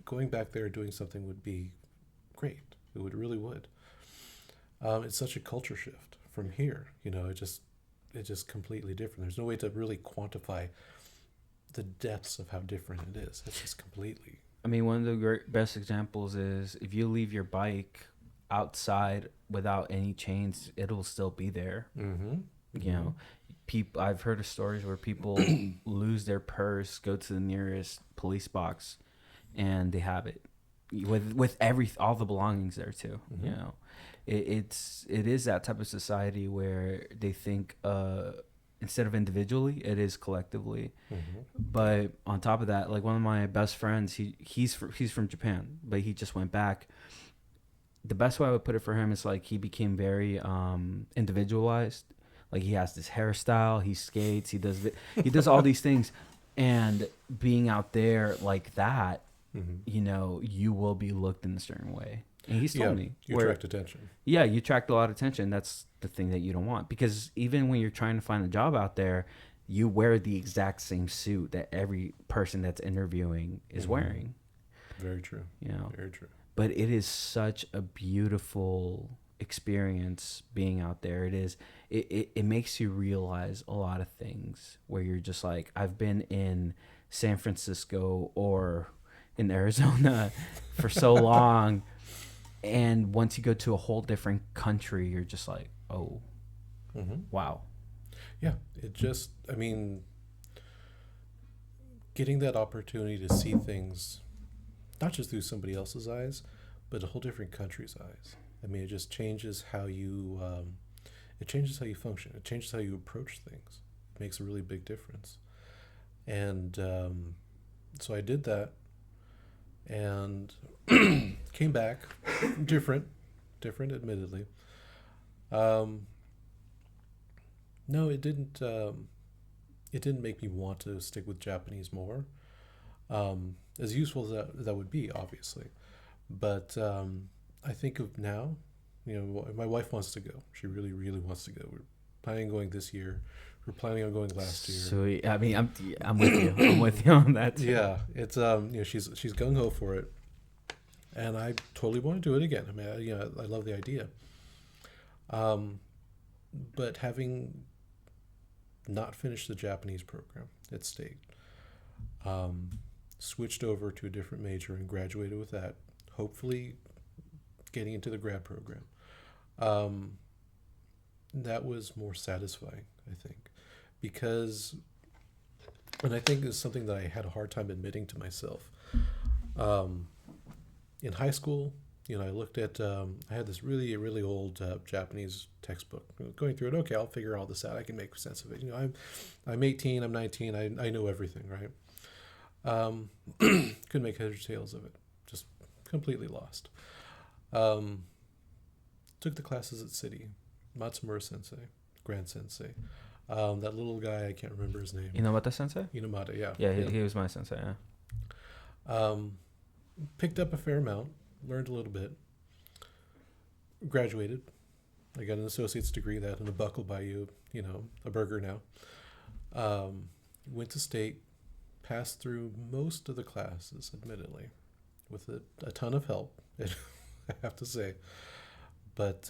Going back there doing something would be great. It really would. It's such a culture shift from here. It's just completely different. There's no way to really quantify the depths of how different it is. It's just completely. I mean, one of the best examples is if you leave your bike outside without any chains, it'll still be there. People. I've heard of stories where people lose their purse, go to the nearest police box, and they have it with all the belongings there too. It is that type of society where they think instead of individually, it is collectively. But on top of that, like one of my best friends, he's from Japan, but he just went back. The best way I would put it for him is like he became very individualized. Like he has this hairstyle, he skates, he does all these things, and being out there like that, you will be looked in a certain way. And he's told me you attract attention. Yeah, you attract a lot of attention. That's the thing that you don't want, because even when you're trying to find a job out there, you wear the exact same suit that every person that's interviewing is wearing. Very true. Very true. But it is such a beautiful experience being out there. It makes you realize a lot of things where you're just like, I've been in San Francisco or in Arizona for so long, and once you go to a whole different country, you're just like, oh, wow. Yeah, getting that opportunity to see things not just through somebody else's eyes, but a whole different country's eyes. I mean, it just changes how you it changes how you function. It changes how you approach things. It makes a really big difference. And so I did that, and came back different, admittedly. Um, no, it didn't. It didn't make me want to stick with Japanese more. As useful as that would be, obviously. But I think of now, my wife wants to go. She really, really wants to go. We're planning on going this year. We're planning on going last year. So I mean, I'm with you. I'm with you on that too. Yeah, it's she's gung ho for it, and I totally want to do it again. I mean, I love the idea. But having not finished the Japanese program at State, switched over to a different major and graduated with that. Hopefully, getting into the grad program. That was more satisfying, I think, because, and I think it's something that I had a hard time admitting to myself. In high school, I looked at, I had this really, really old Japanese textbook. Going through it, okay, I'll figure all this out. I can make sense of it. I'm 18, I'm 19, I know everything, right? Couldn't make heads or tails of it. Just completely lost. Took the classes at City. Matsumura Sensei, Grand Sensei. That little guy, I can't remember his name. Inamata Sensei? Inamata, yeah. Yeah, he was my sensei, yeah. Picked up a fair amount, learned a little bit, graduated. I got an associate's degree, that and a buck will buy you, a burger now. Went to State, passed through most of the classes, admittedly, with a ton of help, I have to say. But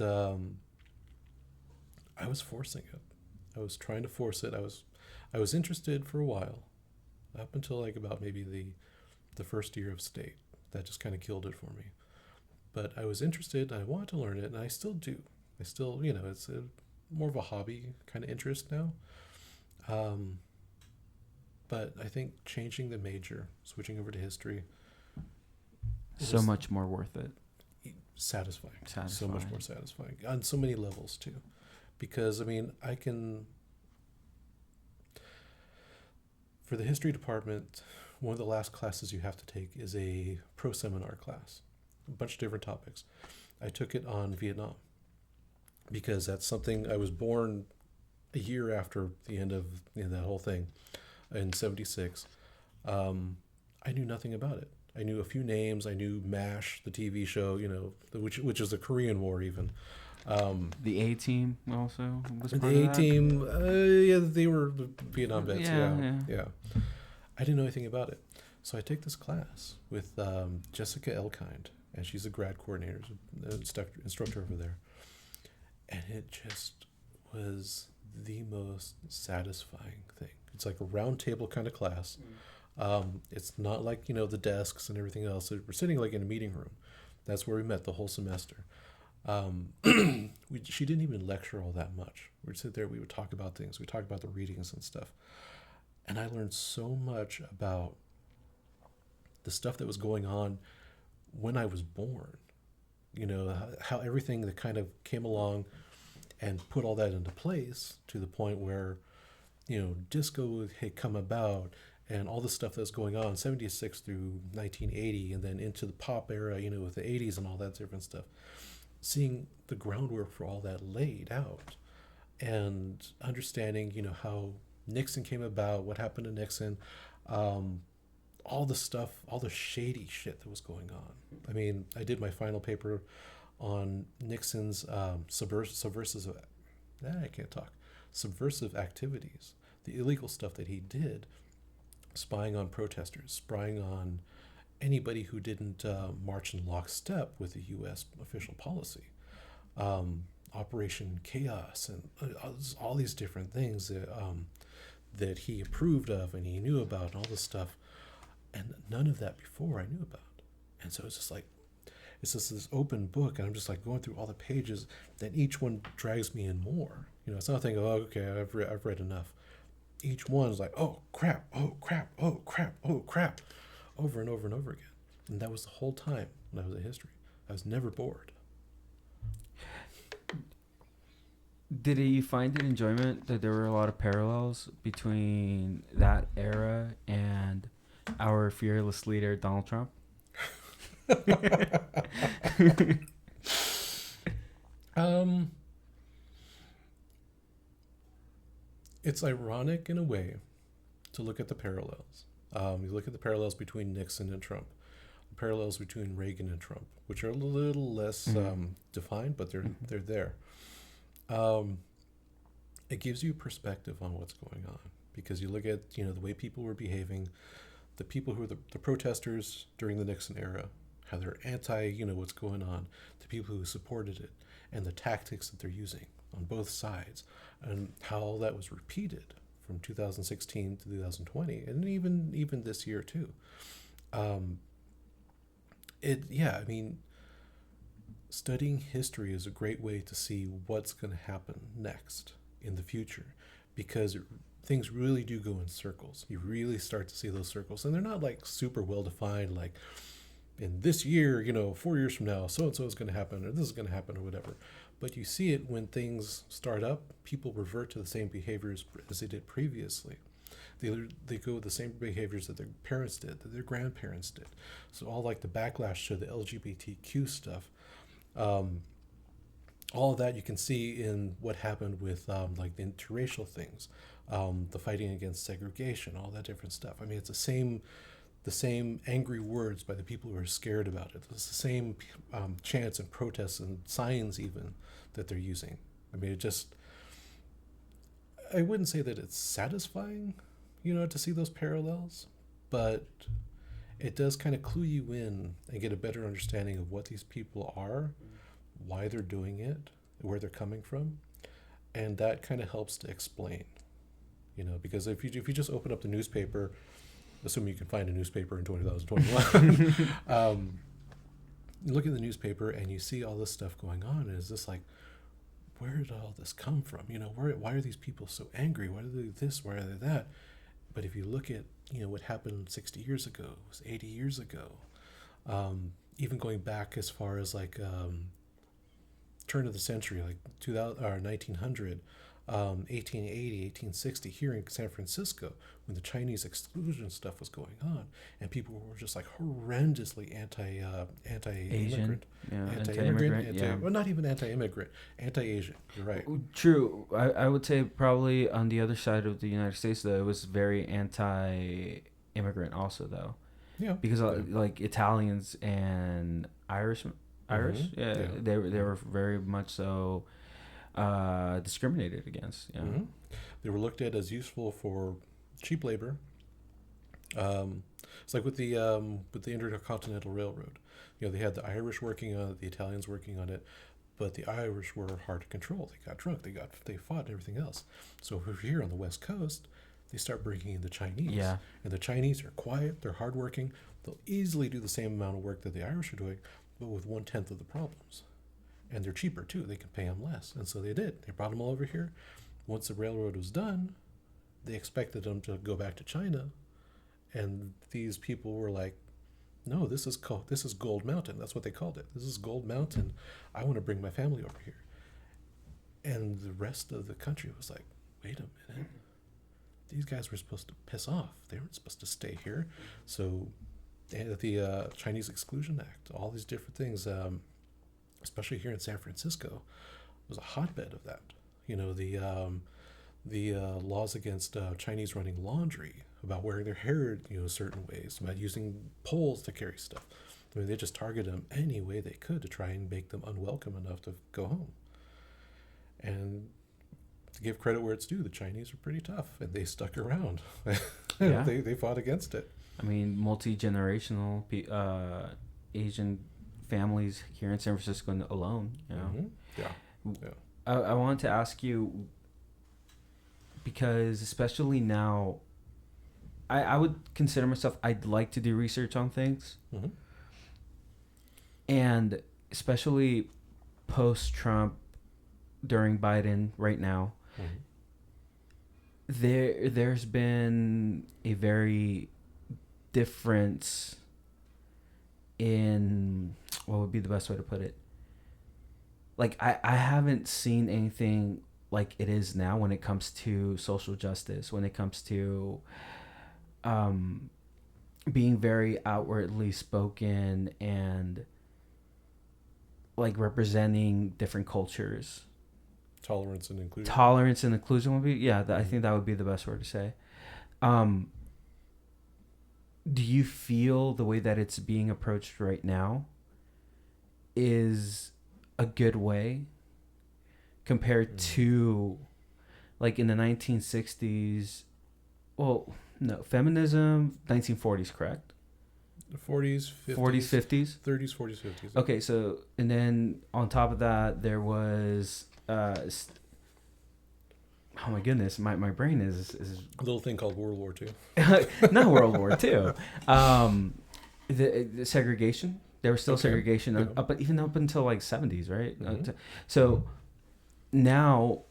I was forcing it. I was trying to force it. I was interested for a while, up until like about maybe the first year of State. That just kind of killed it for me. But I was interested, and I wanted to learn it, and I still do. I still, it's more of a hobby kind of interest now. But I think changing the major, switching over to history, So much more worth it. Satisfying. So much more satisfying on so many levels too, because I mean, I can, for the history department, one of the last classes you have to take is a pro seminar class, a bunch of different topics. I took it on Vietnam because that's something. I was born a year after the end of that whole thing in '76. I knew nothing about it. I knew a few names. I knew MASH, the TV show, which is the Korean War even. The A-Team also was part the of that? A-Team, yeah, they were the Vietnam vets. Yeah. I didn't know anything about it. So I take this class with Jessica Elkind, and she's a grad coordinator, instructor over there. And it just was the most satisfying thing. It's like a round table kind of class. It's not like, the desks and everything else. We're sitting like in a meeting room. That's where we met the whole semester. She didn't even lecture all that much. We'd sit there, we would talk about things. We'd talk about the readings and stuff. And I learned so much about the stuff that was going on when I was born. How everything that kind of came along and put all that into place to the point where, disco had come about, and all the stuff that's going on 76 through 1980 and then into the pop era, with the 80s and all that different stuff. Seeing the groundwork for all that laid out and understanding, how Nixon came about, what happened to Nixon, all the stuff, all the shady shit that was going on. I mean, I did my final paper on Nixon's subversive activities, the illegal stuff that he did, spying on protesters, spying on anybody who didn't march in lockstep with the U.S. official policy, Operation Chaos, and all these different things that he approved of and he knew about, and all this stuff, and none of that before I knew about. And so it's just like, it's just this open book, and I'm just like going through all the pages. Then each one drags me in more. It's not thinking, oh, okay, I've read enough. Each one is like, oh crap, oh crap, oh crap, oh crap, over and over and over again. And that was the whole time when I was in history. I was never bored. Did you find it enjoyment that there were a lot of parallels between that era and our fearless leader Donald Trump? Um, it's ironic in a way to look at the parallels. You look at the parallels between Nixon and Trump, the parallels between Reagan and Trump, which are a little less defined, but they're there. It gives you perspective on what's going on because you look at the way people were behaving, the people who were the protesters during the Nixon era, how they're anti what's going on, the people who supported it, and the tactics that they're using on both sides, and how all that was repeated from 2016 to 2020, and even this year too. I mean, studying history is a great way to see what's going to happen next in the future because things really do go in circles. You really start to see those circles, and they're not like super well defined, like in this year, 4 years from now, so and so is going to happen, or this is going to happen, or whatever. But you see it when things start up, people revert to the same behaviors as they did previously. They go with the same behaviors that their parents did, that their grandparents did. So all like the backlash to the LGBTQ stuff, all of that you can see in what happened with like the interracial things, the fighting against segregation, all that different stuff. I mean, it's the same angry words by the people who are scared about it. It's the same chants and protests and signs even that they're using. I mean, I wouldn't say that it's satisfying, to see those parallels, but it does kind of clue you in and get a better understanding of what these people are, why they're doing it, where they're coming from, and that kind of helps to explain, because if you just open up the newspaper, assuming you can find a newspaper in 2021, you look at the newspaper and you see all this stuff going on, and it's just like, where did all this come from? Why are these people so angry? Why are they this? Why are they that? But if you look at what happened 60 years ago, it was 80 years ago, even going back as far as like turn of the century, like 2000 or 1900, 1880, 1860, here in San Francisco, when the Chinese exclusion stuff was going on, and people were just like horrendously anti-immigrant, well, not even anti-immigrant, anti-Asian. You're right. True. I would say probably on the other side of the United States, though, it was very anti-immigrant also, though. Yeah. Because like Italians and Irish, they were very much so discriminated against. Yeah. Mm-hmm. They were looked at as useful for cheap labor. It's like with the Intercontinental Railroad. They had the Irish working on it, the Italians working on it, but the Irish were hard to control. They got drunk, they fought, and everything else. So over here on the West Coast, they start bringing in the Chinese. Yeah. And the Chinese are quiet, they're hardworking. They'll easily do the same amount of work that the Irish are doing, but with 1/10 of the problems. And they're cheaper too. They can pay them less. And so they did. They brought them all over here. Once the railroad was done, they expected them to go back to China. And these people were like, no, this is Gold Mountain. That's what they called it. This is Gold Mountain. I want to bring my family over here. And the rest of the country was like, wait a minute. These guys were supposed to piss off. They weren't supposed to stay here. So the Chinese Exclusion Act, all these different things, especially here in San Francisco, was a hotbed of that. The laws against Chinese running laundry, about wearing their hair, certain ways, about using poles to carry stuff. I mean, they just targeted them any way they could to try and make them unwelcome enough to go home. And to give credit where it's due, the Chinese were pretty tough, and they stuck around. Yeah. They fought against it. I mean, multi-generational Asian families here in San Francisco alone. Mm-hmm. Yeah. I wanted to ask you, because especially now, I would consider myself, I'd like to do research on things. Mm-hmm. And especially post-Trump, during Biden right now, there's been a very difference in, what would be the best way to put it? Like, I haven't seen anything like it is now when it comes to social justice, when it comes to being very outwardly spoken and like representing different cultures. Tolerance and inclusion. Tolerance and inclusion would be, yeah, I think that would be the best word to say. Do you feel the way that it's being approached right now is a good way compared to like in the 1960s? Well, no, feminism, 1940s, correct? The 40s, 50s, 40s, 50s? 30s, 40s, 50s. Okay, so, and then on top of that, there was, oh my goodness, my brain is A little thing called World War II. not World War II. The segregation. There was still segregation even up until like 70s, right? Mm-hmm. So now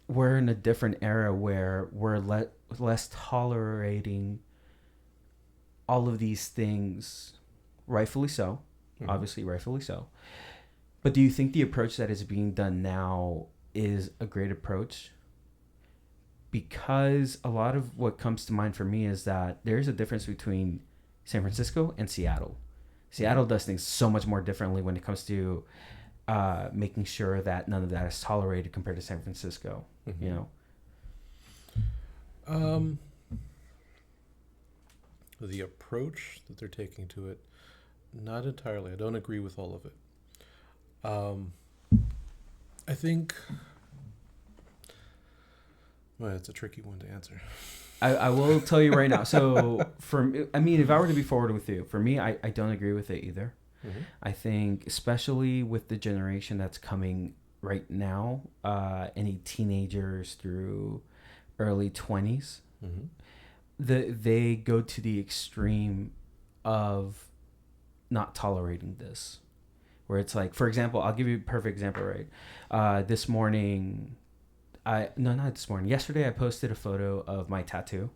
we're in a different era where we're less tolerating all of these things, rightfully so. Obviously, rightfully so. But do you think the approach that is being done now is a great approach? Because a lot of what comes to mind for me is that there's a difference between San Francisco and Seattle. Seattle does things so much more differently when it comes to making sure that none of that is tolerated compared to San Francisco. Mm-hmm. You know, the approach that they're taking to it, not entirely. I don't agree with all of it. I think, well, it's a tricky one to answer. I will tell you right now. So, if I were to be forward with you, for me, I don't agree with it either. Mm-hmm. I think, especially with the generation that's coming right now, any teenagers through early 20s, Mm-hmm. they go to the extreme of not tolerating this. Where it's like, for example, I'll give you a perfect example, right? This morning... not this morning. Yesterday, I posted a photo of my tattoo,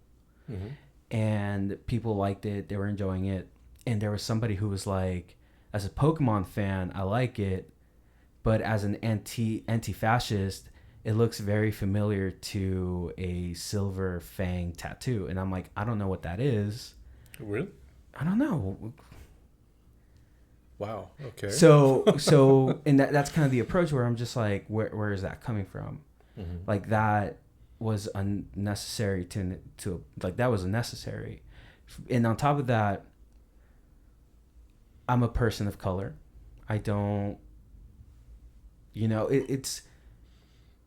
Mm-hmm. and people liked it. They were enjoying it, and there was somebody who was like, "As a Pokemon fan, I like it, but as an anti-fascist, it looks very familiar to a silver fang tattoo." And I'm like, I don't know what that is. Really? I don't know. Wow. Okay. So, and that's kind of the approach where I'm just like, where is that coming from? Mm-hmm. Like that was unnecessary to like that was unnecessary. And on top of that, I'm a person of color. I don't, it's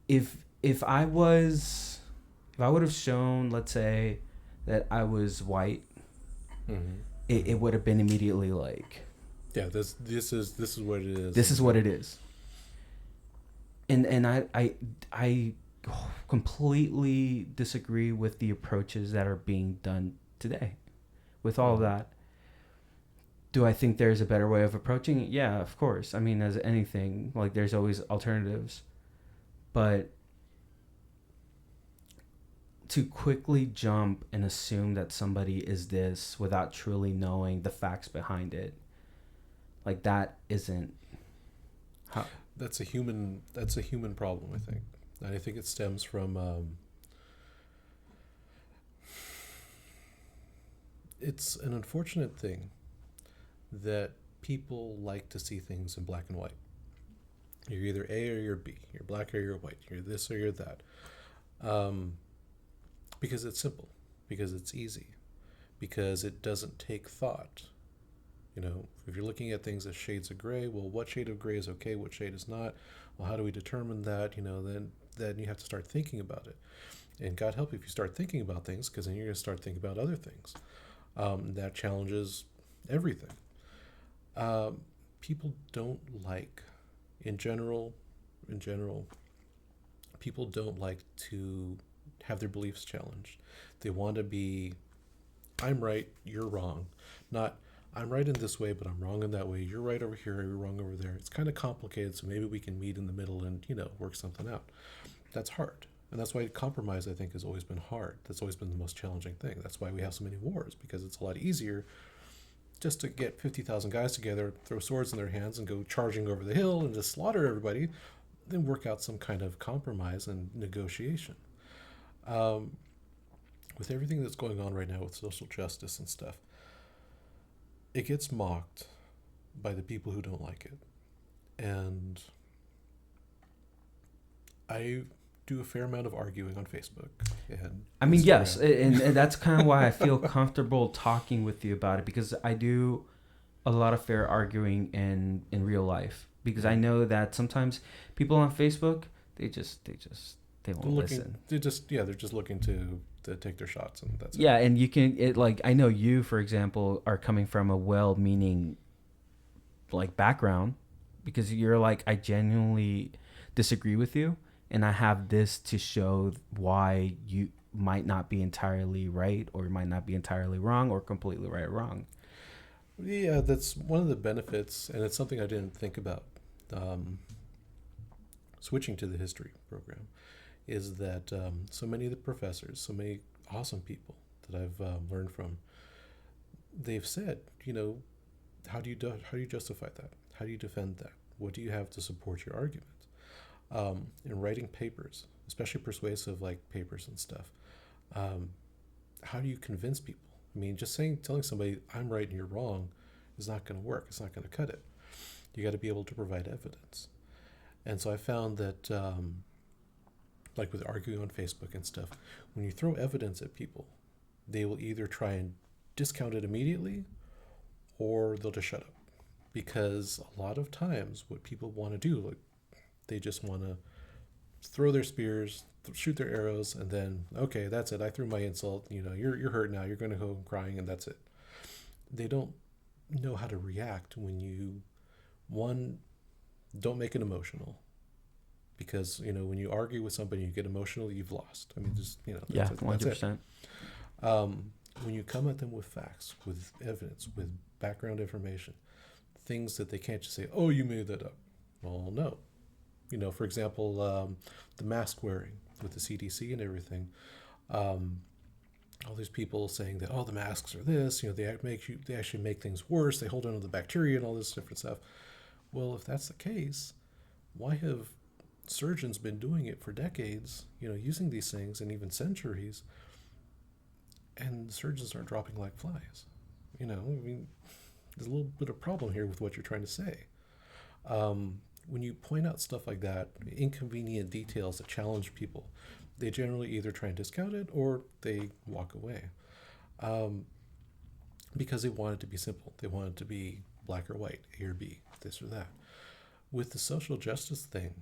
if I would have shown, let's say, that I was white, Mm-hmm. it would have been immediately like, yeah, this is what it is. This is what it is. And I completely disagree with the approaches that are being done today. With all of that, do I think there's a better way of approaching it? Yeah, of course. I mean, as anything, like there's always alternatives. But to quickly jump and assume that somebody is this without truly knowing the facts behind it, like that isn't how. That's a human problem, I think. And I think it stems from it's an unfortunate thing that people like to see things in black and white. You're either A or you're B. You're black or you're white. You're this or you're that. Because it's simple. Because it's easy. Because it doesn't take thought. If you're looking at things as shades of gray, well, what shade of gray is okay? What shade is not? Well, how do we determine that? Then you have to start thinking about it. And God help you if you start thinking about things, because then you're going to start thinking about other things. That challenges everything. People don't like, in general, people don't like to have their beliefs challenged. They want to be, I'm right, you're wrong. Not, I'm right in this way, but I'm wrong in that way. You're right over here, you're wrong over there. It's kind of complicated, so maybe we can meet in the middle and, work something out. That's hard. And that's why compromise, I think, has always been hard. That's always been the most challenging thing. That's why we have so many wars, because it's a lot easier just to get 50,000 guys together, throw swords in their hands, and go charging over the hill and just slaughter everybody, then work out some kind of compromise and negotiation. Um, with everything that's going on right now with social justice and stuff, it gets mocked by the people who don't like it. And I do a fair amount of arguing on Facebook and I mean, Instagram. yes, and that's kind of why I feel comfortable talking with you about it, because I do a lot of fair arguing in real life, because I know that sometimes people on Facebook, they won't listen. They're just looking to take their shots, and that's Yeah, and you can like, I know you, for example, are coming from a well-meaning like background, because you're like, I genuinely disagree with you, and I have this to show why you might not be entirely right, or might not be entirely wrong, or completely right or wrong. Yeah, that's one of the benefits, and it's something I didn't think about. Switching to the history program is that so many of the professors, so many awesome people that I've learned from, they've said, how do you justify that? How do you defend that? What do you have to support your argument? In writing papers, especially persuasive like papers and stuff, how do you convince people? I mean, just telling somebody I'm right and you're wrong is not going to work. It's not going to cut it. You got to be able to provide evidence. And so I found that, like with arguing on Facebook and stuff, when you throw evidence at people, they will either try and discount it immediately, or they'll just shut up. Because a lot of times, what people want to do, like, they just want to throw their spears, shoot their arrows, and then, okay, that's it. I threw my insult. You're hurt now. You're going to go home crying, and that's it. They don't know how to react when you, one, don't make it emotional. Because, when you argue with somebody, you get emotional, you've lost. I mean, Yeah, that's 100%. it. When you come at them with facts, with evidence, with background information, things that they can't just say, oh, you made that up. Well, no. For example, the mask wearing with the CDC and everything. All these people saying that, oh, the masks are this, they actually make things worse. They hold on to the bacteria and all this different stuff. Well, if that's the case, why have surgeons been doing it for decades, using these things and even centuries, and surgeons aren't dropping like flies? I mean, there's a little bit of problem here with what you're trying to say. When you point out stuff like that, inconvenient details that challenge people, they generally either try and discount it or they walk away. Because they want it to be simple. They want it to be black or white, A or B, this or that. With the social justice thing,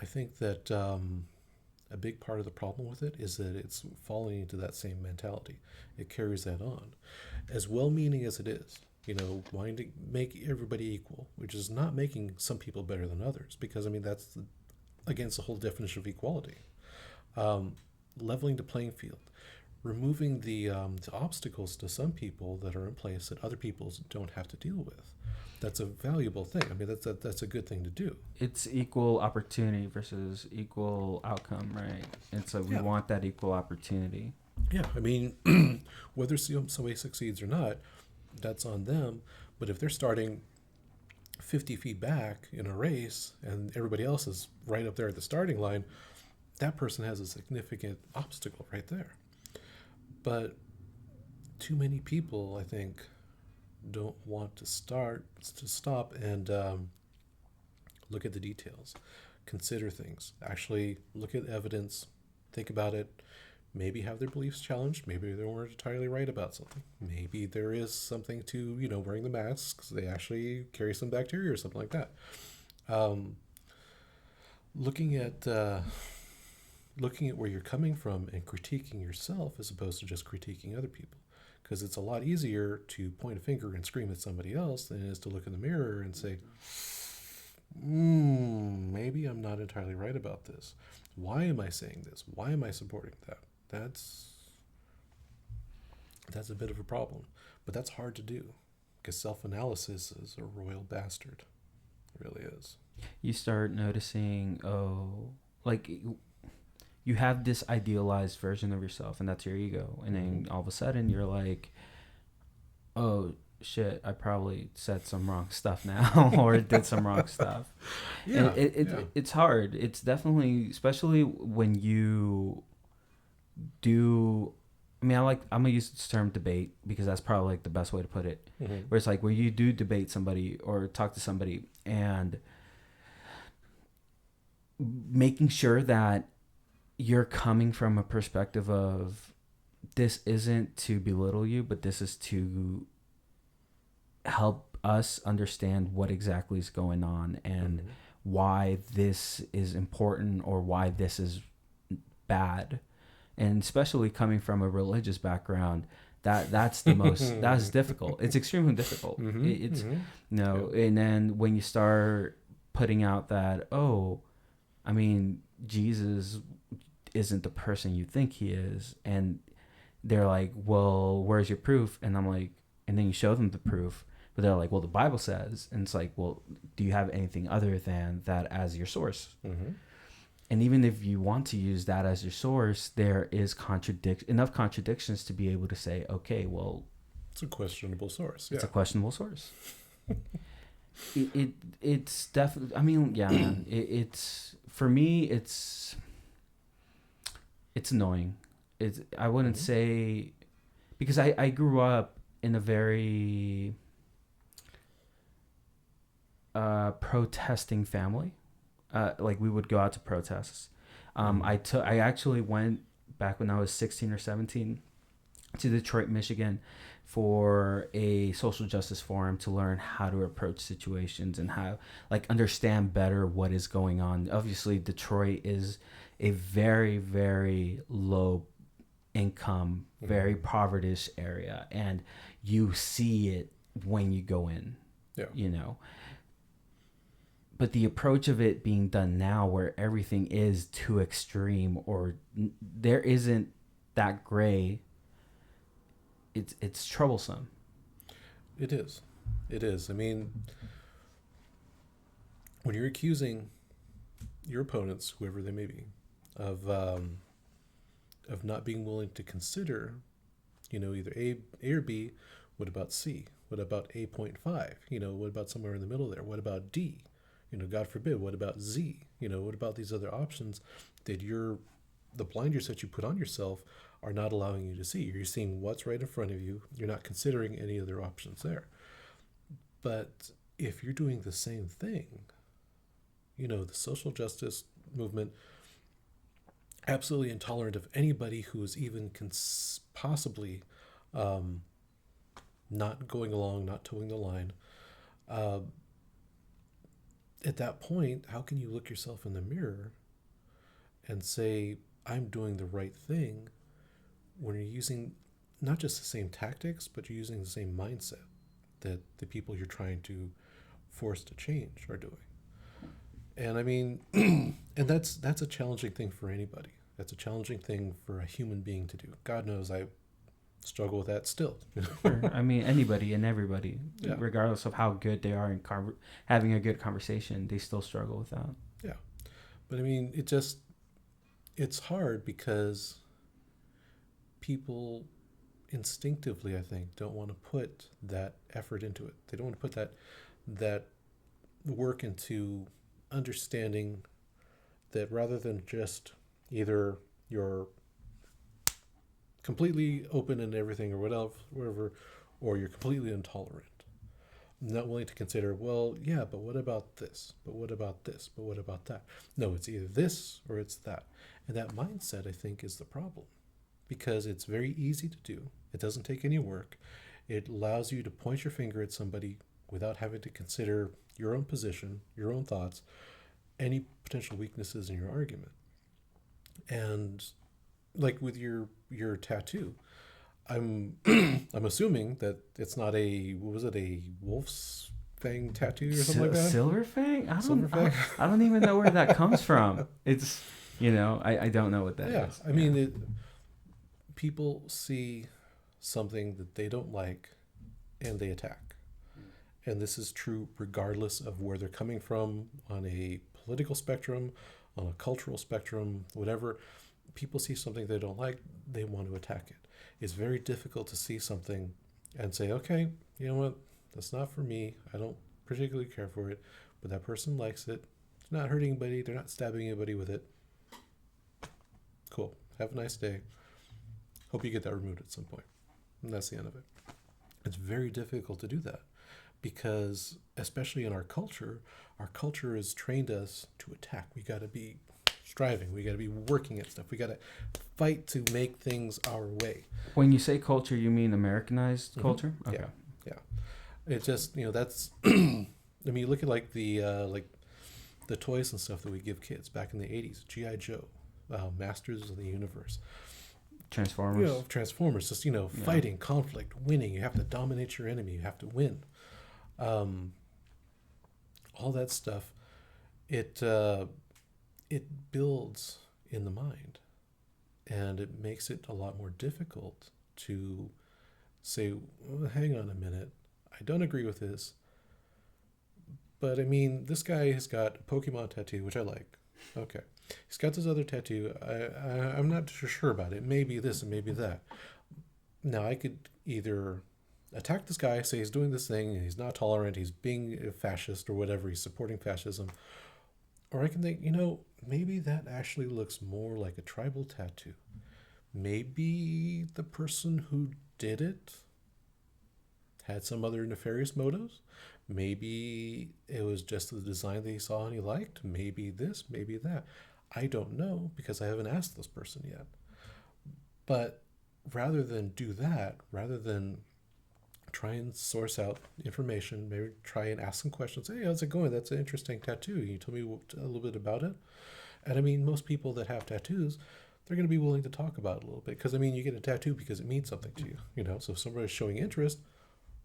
I think that a big part of the problem with it is that it's falling into that same mentality. It carries that on. As well-meaning as it is, wanting to make everybody equal, which is not making some people better than others, because, that's against the whole definition of equality. Leveling the playing field, removing the obstacles to some people that are in place that other people don't have to deal with. That's a valuable thing. That's a good thing to do. It's equal opportunity versus equal outcome, right? And so we want that equal opportunity. Yeah, whether somebody succeeds or not, that's on them. But if they're starting 50 feet back in a race and everybody else is right up there at the starting line, that person has a significant obstacle right there. But too many people, I think, don't want to stop and look at the details, consider things, actually look at evidence, think about it, maybe have their beliefs challenged, maybe they weren't entirely right about something, maybe there is something to wearing the masks, they actually carry some bacteria or something like that. Looking at where you're coming from and critiquing yourself as opposed to just critiquing other people. Because it's a lot easier to point a finger and scream at somebody else than it is to look in the mirror and say, maybe I'm not entirely right about this. Why am I saying this? Why am I supporting that? That's a bit of a problem. But that's hard to do, because self-analysis is a royal bastard. It really is. You start noticing, you have this idealized version of yourself, and that's your ego. And then all of a sudden you're like, oh, shit, I probably said some wrong stuff now or did some wrong stuff. Yeah, And it's hard. It's definitely, especially when you do. I mean, I'm gonna use this term debate because that's probably like the best way to put it. Mm-hmm. Where it's like where you do debate somebody or talk to somebody and making sure that you're coming from a perspective of this isn't to belittle you, but this is to help us understand what exactly is going on and why this is important or why this is bad. And especially coming from a religious background, that's the most that's difficult. It's extremely difficult. It's and then when you start putting out that, oh, I mean, Jesus isn't the person you think he is, and they're like, well, where's your proof? And I'm like, and then you show them the proof, but they're like, well, the Bible says, and it's like, well, do you have anything other than that as your source? And even if you want to use that as your source, there is enough contradictions to be able to say, okay, well, it's a questionable source. It's a questionable source. It's definitely. I mean, yeah, man. It's for me. It's annoying. I wouldn't say, because I grew up in a very protesting family. Like we would go out to protests. I actually went back when I was 16 or 17 to Detroit, Michigan for a social justice forum to learn how to approach situations and how understand better what is going on. Obviously, Detroit is a very, very low income, very poverty area, and you see it when you go in. Yeah. But the approach of it being done now where everything is too extreme or there isn't that gray, it's troublesome. It is. I mean, when you're accusing your opponents, whoever they may be, of not being willing to consider, either A or B, what about C? What about 8.5? What about somewhere in the middle there? What about D? God forbid, what about Z? What about these other options that the blinders that you put on yourself are not allowing you to see? You're seeing what's right in front of you. You're not considering any other options there. But if you're doing the same thing, the social justice movement, absolutely intolerant of anybody who is even possibly not going along, not towing the line, at that point, how can you look yourself in the mirror and say, I'm doing the right thing, when you're using not just the same tactics, but you're using the same mindset that the people you're trying to force to change are doing? And I mean, and that's a challenging thing for anybody. That's a challenging thing for a human being to do. God knows I struggle with that still. Sure. I mean, anybody and everybody, regardless of how good they are in having a good conversation, they still struggle with that. Yeah. But I mean, it's hard because people instinctively, I think, don't want to put that effort into it. They don't want to put that work into understanding that rather than just either you're completely open and everything or whatever, or you're completely intolerant, not willing to consider, well, yeah, but what about this? But what about this? But what about that? No, it's either this or it's that. And that mindset, I think, is the problem, because it's very easy to do. It doesn't take any work. It allows you to point your finger at somebody without having to consider your own position, your own thoughts, any potential weaknesses in your argument. And like with your tattoo, I'm assuming that it's not a wolf's fang tattoo or something like that? Silver fang? I don't even know where that comes from. It's, I don't know what that is. I mean, people see something that they don't like and they attack. And this is true regardless of where they're coming from on a political spectrum, on a cultural spectrum, whatever. People see something they don't like, they want to attack it. It's very difficult to see something and say, okay, you know what, that's not for me. I don't particularly care for it, but that person likes it. It's not hurting anybody. They're not stabbing anybody with it. Cool. Have a nice day. Hope you get that removed at some point. And that's the end of it. It's very difficult to do that because, especially in our culture has trained us to attack. We got to be striving. We got to be working at stuff. We got to fight to make things our way. When you say culture, you mean Americanized culture? Mm-hmm. Okay. Yeah. It's just, that's, I mean, look at like the toys and stuff that we give kids back in the 80s. G.I. Joe, Masters of the Universe. Transformers, just, fighting, conflict, winning. You have to dominate your enemy. You have to win. All that stuff, it builds in the mind, and it makes it a lot more difficult to say, well, hang on a minute, I don't agree with this, but I mean, this guy has got a Pokemon tattoo, which I like. Okay. He's got this other tattoo. I'm not sure about it. Maybe this and maybe that. Now, I could either attack this guy, say he's doing this thing, and he's not tolerant, he's being a fascist or whatever, he's supporting fascism. Or I can think, maybe that actually looks more like a tribal tattoo. Maybe the person who did it had some other nefarious motives. Maybe it was just the design that he saw and he liked. Maybe this, maybe that. I don't know because I haven't asked this person yet. But rather than do that, rather than try and source out information, maybe try and ask some questions. Hey, how's it going? That's an interesting tattoo. Can you tell me a little bit about it? And I mean, most people that have tattoos, they're going to be willing to talk about it a little bit. Because I mean, you get a tattoo because it means something to you, So if somebody's showing interest,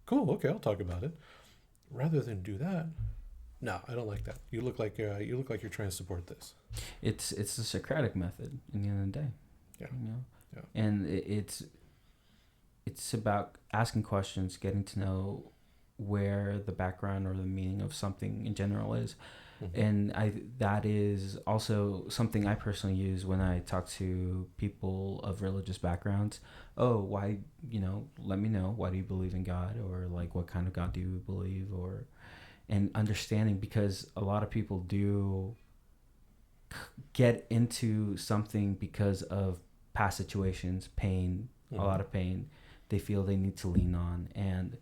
cool, okay, I'll talk about it. Rather than do that, no, I don't like that. You look like you're trying to support this. It's the Socratic method in the end of the day. Yeah. Yeah. And it's about asking questions, getting to know where the background or the meaning of something in general is. Mm-hmm. And that is also something I personally use when I talk to people of religious backgrounds. Oh, why, let me know, why do you believe in God? Or like, what kind of God do you believe? And understanding, because a lot of people do get into something because of past situations, pain, mm-hmm. a lot of pain they feel they need to lean on. And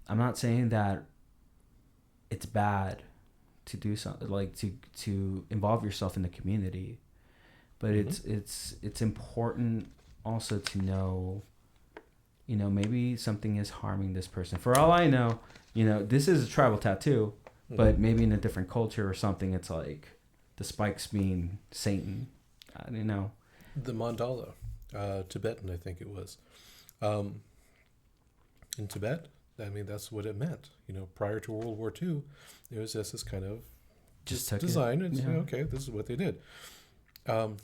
I'm not saying that it's bad to do something, like to involve yourself in the community, but mm-hmm. it's important also to know, maybe something is harming this person. For all I know, this is a tribal tattoo, mm-hmm. but maybe in a different culture or something, it's like the spikes mean Satan. I don't know. The mandala, Tibetan, I think it was. In Tibet, I mean, that's what it meant. Prior to World War II, it was just this kind of just design. And okay, this is what they did.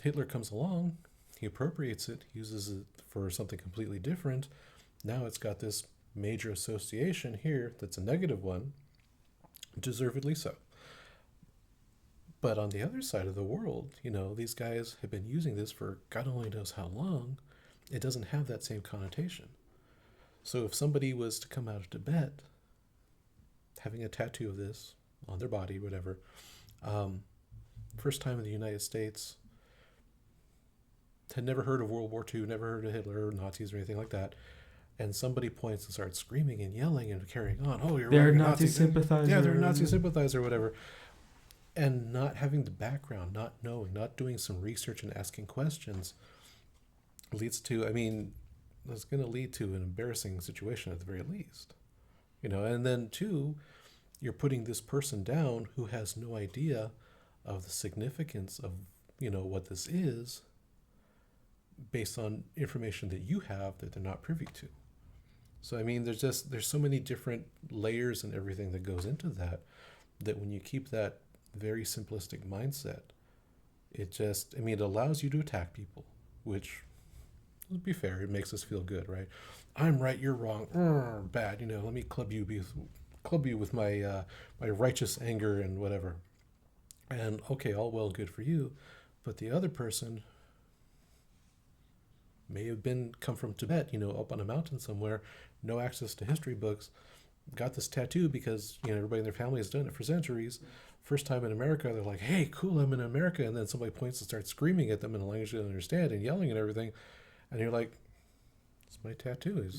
Hitler comes along, he appropriates it, uses it for something completely different. Now it's got this major association here that's a negative one, deservedly so. But on the other side of the world, these guys have been using this for God only knows how long. It doesn't have that same connotation. So if somebody was to come out of Tibet having a tattoo of this on their body, whatever, first time in the United States, had never heard of World War II, never heard of Hitler or Nazis or anything like that, and somebody points and starts screaming and yelling and carrying on, oh, they're right, Nazi sympathizer. Yeah, they're Nazi sympathizer or whatever. And not having the background, not knowing, not doing some research and asking questions leads to, that's going to lead to an embarrassing situation at the very least. And then two, you're putting this person down who has no idea of the significance of, what this is based on information that you have that they're not privy to. So, there's so many different layers and everything that goes into that when you keep that very simplistic mindset, it allows you to attack people, which, let's be fair, it makes us feel good, right? I'm right, you're wrong, bad, let me club you with my my righteous anger and whatever. And okay, all well, good for you, but the other person, may have come from Tibet, up on a mountain somewhere, no access to history books, got this tattoo because everybody in their family has done it for centuries. First time in America, they're like, "Hey, cool, I'm in America," and then somebody points and starts screaming at them in a language they don't understand and yelling and everything, and you're like, "It's my tattoo.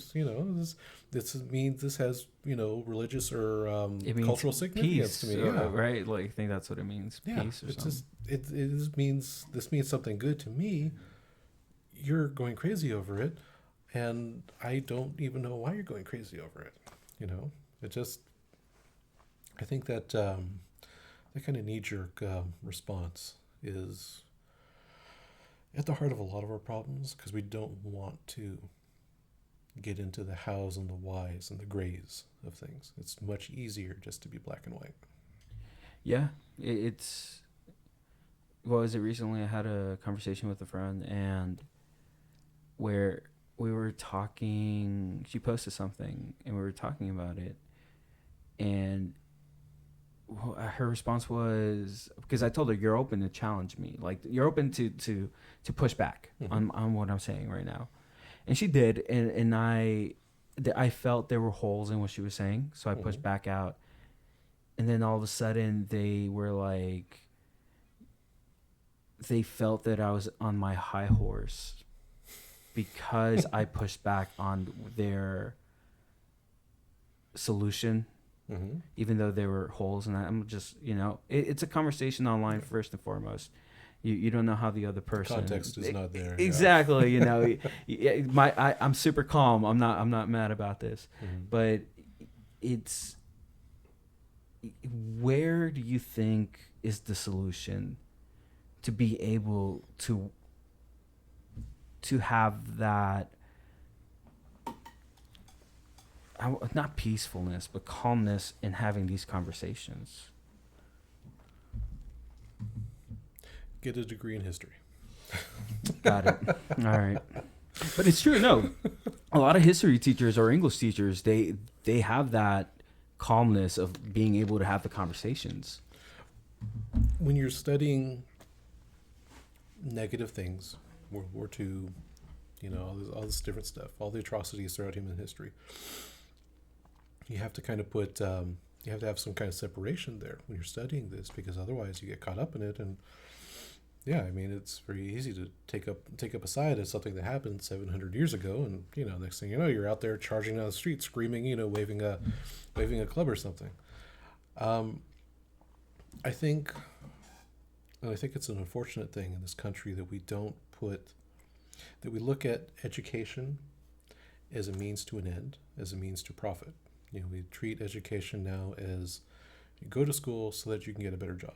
This means this has religious or It means cultural significance peace, to me, right? Like I think that's what it means, peace or it's something. just this means something good to me. You're going crazy over it, and I don't even know why you're going crazy over it. It just, I think that that kind of knee-jerk response is at the heart of a lot of our problems, because we don't want to get into the hows and the whys and the grays of things. It's much easier just to be black and white. Yeah, it's. What was it recently? I had a conversation with a friend, and where we were talking, she posted something, and we were talking about it, and her response was, because I told her, you're open to challenge me, like you're open to push back on what I'm saying right now, and she did, and I felt there were holes in what she was saying, so I pushed back out, and then all of a sudden they were like, they felt that I was on my high horse because I pushed back on their solution, even though there were holes. And I'm just, it's a conversation online first and foremost. You don't know how the other person, context is not there. Exactly. I'm super calm. I'm not mad about this, but it's, where do you think is the solution to be able to have that, not peacefulness, but calmness in having these conversations? Get a degree in history. Got it. All right. But it's true. No, a lot of history teachers or English teachers, they have that calmness of being able to have the conversations. When you're studying negative things, World War II, all this different stuff, all the atrocities throughout human history, you have to kind of you have to have some kind of separation there when you're studying this, because otherwise you get caught up in it. And it's very easy to take up a side as something that happened 700 years ago, and next thing you know, you're out there charging down the street, screaming, waving a club or something. I think it's an unfortunate thing in this country that we look at education as a means to an end, as a means to profit. We treat education now as, you go to school so that you can get a better job.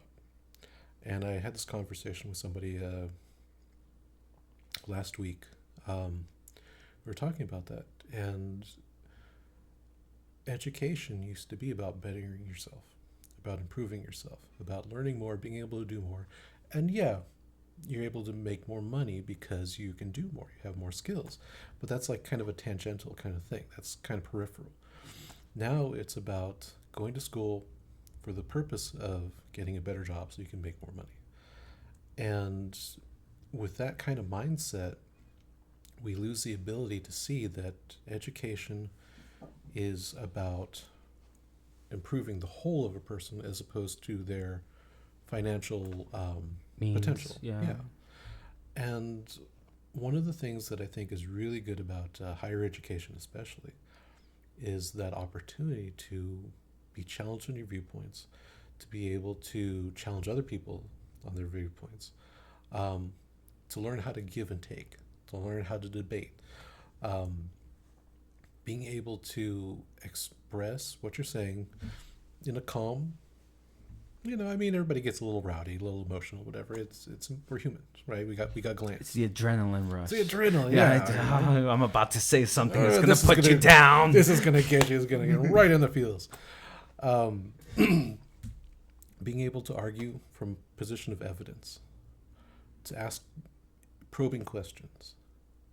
And I had this conversation with somebody last week. We were talking about that, and education used to be about bettering yourself, about improving yourself, about learning more, being able to do more. And you're able to make more money because you can do more, you have more skills. But that's like kind of a tangential kind of thing. That's kind of peripheral. Now it's about going to school for the purpose of getting a better job so you can make more money. And with that kind of mindset, we lose the ability to see that education is about improving the whole of a person as opposed to their financial potential. Yeah. And one of the things that I think is really good about higher education especially is that opportunity to be challenged on your viewpoints, to be able to challenge other people on their viewpoints, to learn how to give and take, to learn how to debate, being able to express what you're saying in a calm, everybody gets a little rowdy, a little emotional, whatever. We're humans, right? We got glands. It's the adrenaline rush. It's the adrenaline, yeah. I'm about to say something that's going to put you down. This is going to get you. It's going to get right in the feels. Being able to argue from a position of evidence, to ask probing questions,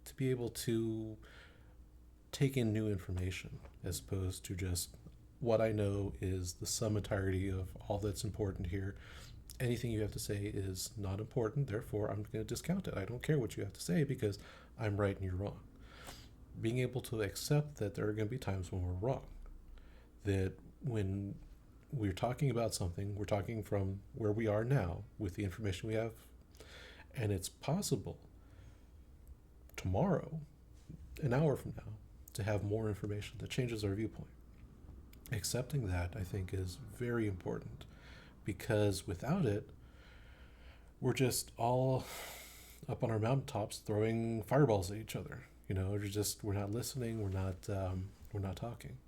to be able to take in new information as opposed to just what I know is the sum entirety of all that's important here. Anything you have to say is not important, therefore I'm going to discount it. I don't care what you have to say because I'm right and you're wrong. Being able to accept that there are going to be times when we're wrong. That when we're talking about something, we're talking from where we are now with the information we have, and it's possible tomorrow, an hour from now, to have more information that changes our viewpoint. Accepting that, I think, is very important, because without it, we're just all up on our mountaintops throwing fireballs at each other. We're not listening, we're not talking.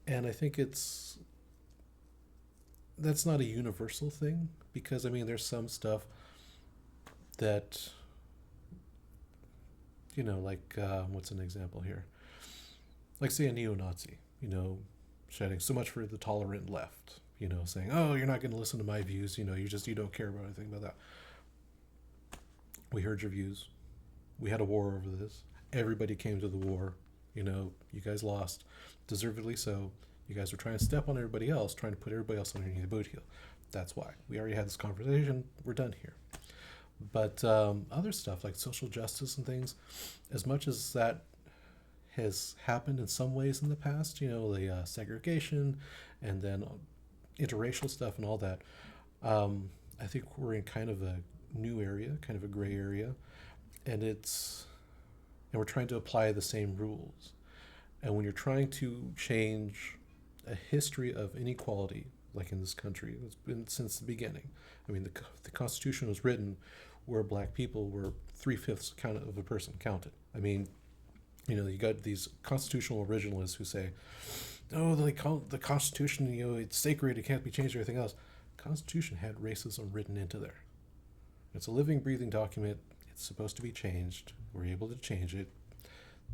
And I think that's not a universal thing, because there's some stuff that, like, what's an example here? Like, say, a neo-Nazi, shedding so much for the tolerant left, saying, oh, you're not going to listen to my views, you don't care about anything about that. We heard your views. We had a war over this. Everybody came to the war. You guys lost, deservedly so. You guys were trying to step on everybody else, trying to put everybody else underneath the boot heel. That's why. We already had this conversation. We're done here. But other stuff like social justice and things, as much as that has happened in some ways in the past, the segregation and then interracial stuff and all that, I think we're in kind of a new area, kind of a gray area, and we're trying to apply the same rules. And when you're trying to change a history of inequality, like in this country, it's been since the beginning. The Constitution was written where black people were 3/5 of a person counted. You got these constitutional originalists who say, oh, the Constitution, it's sacred, it can't be changed or anything else. Constitution had racism written into there. It's a living, breathing document. It's supposed to be changed. We're able to change it.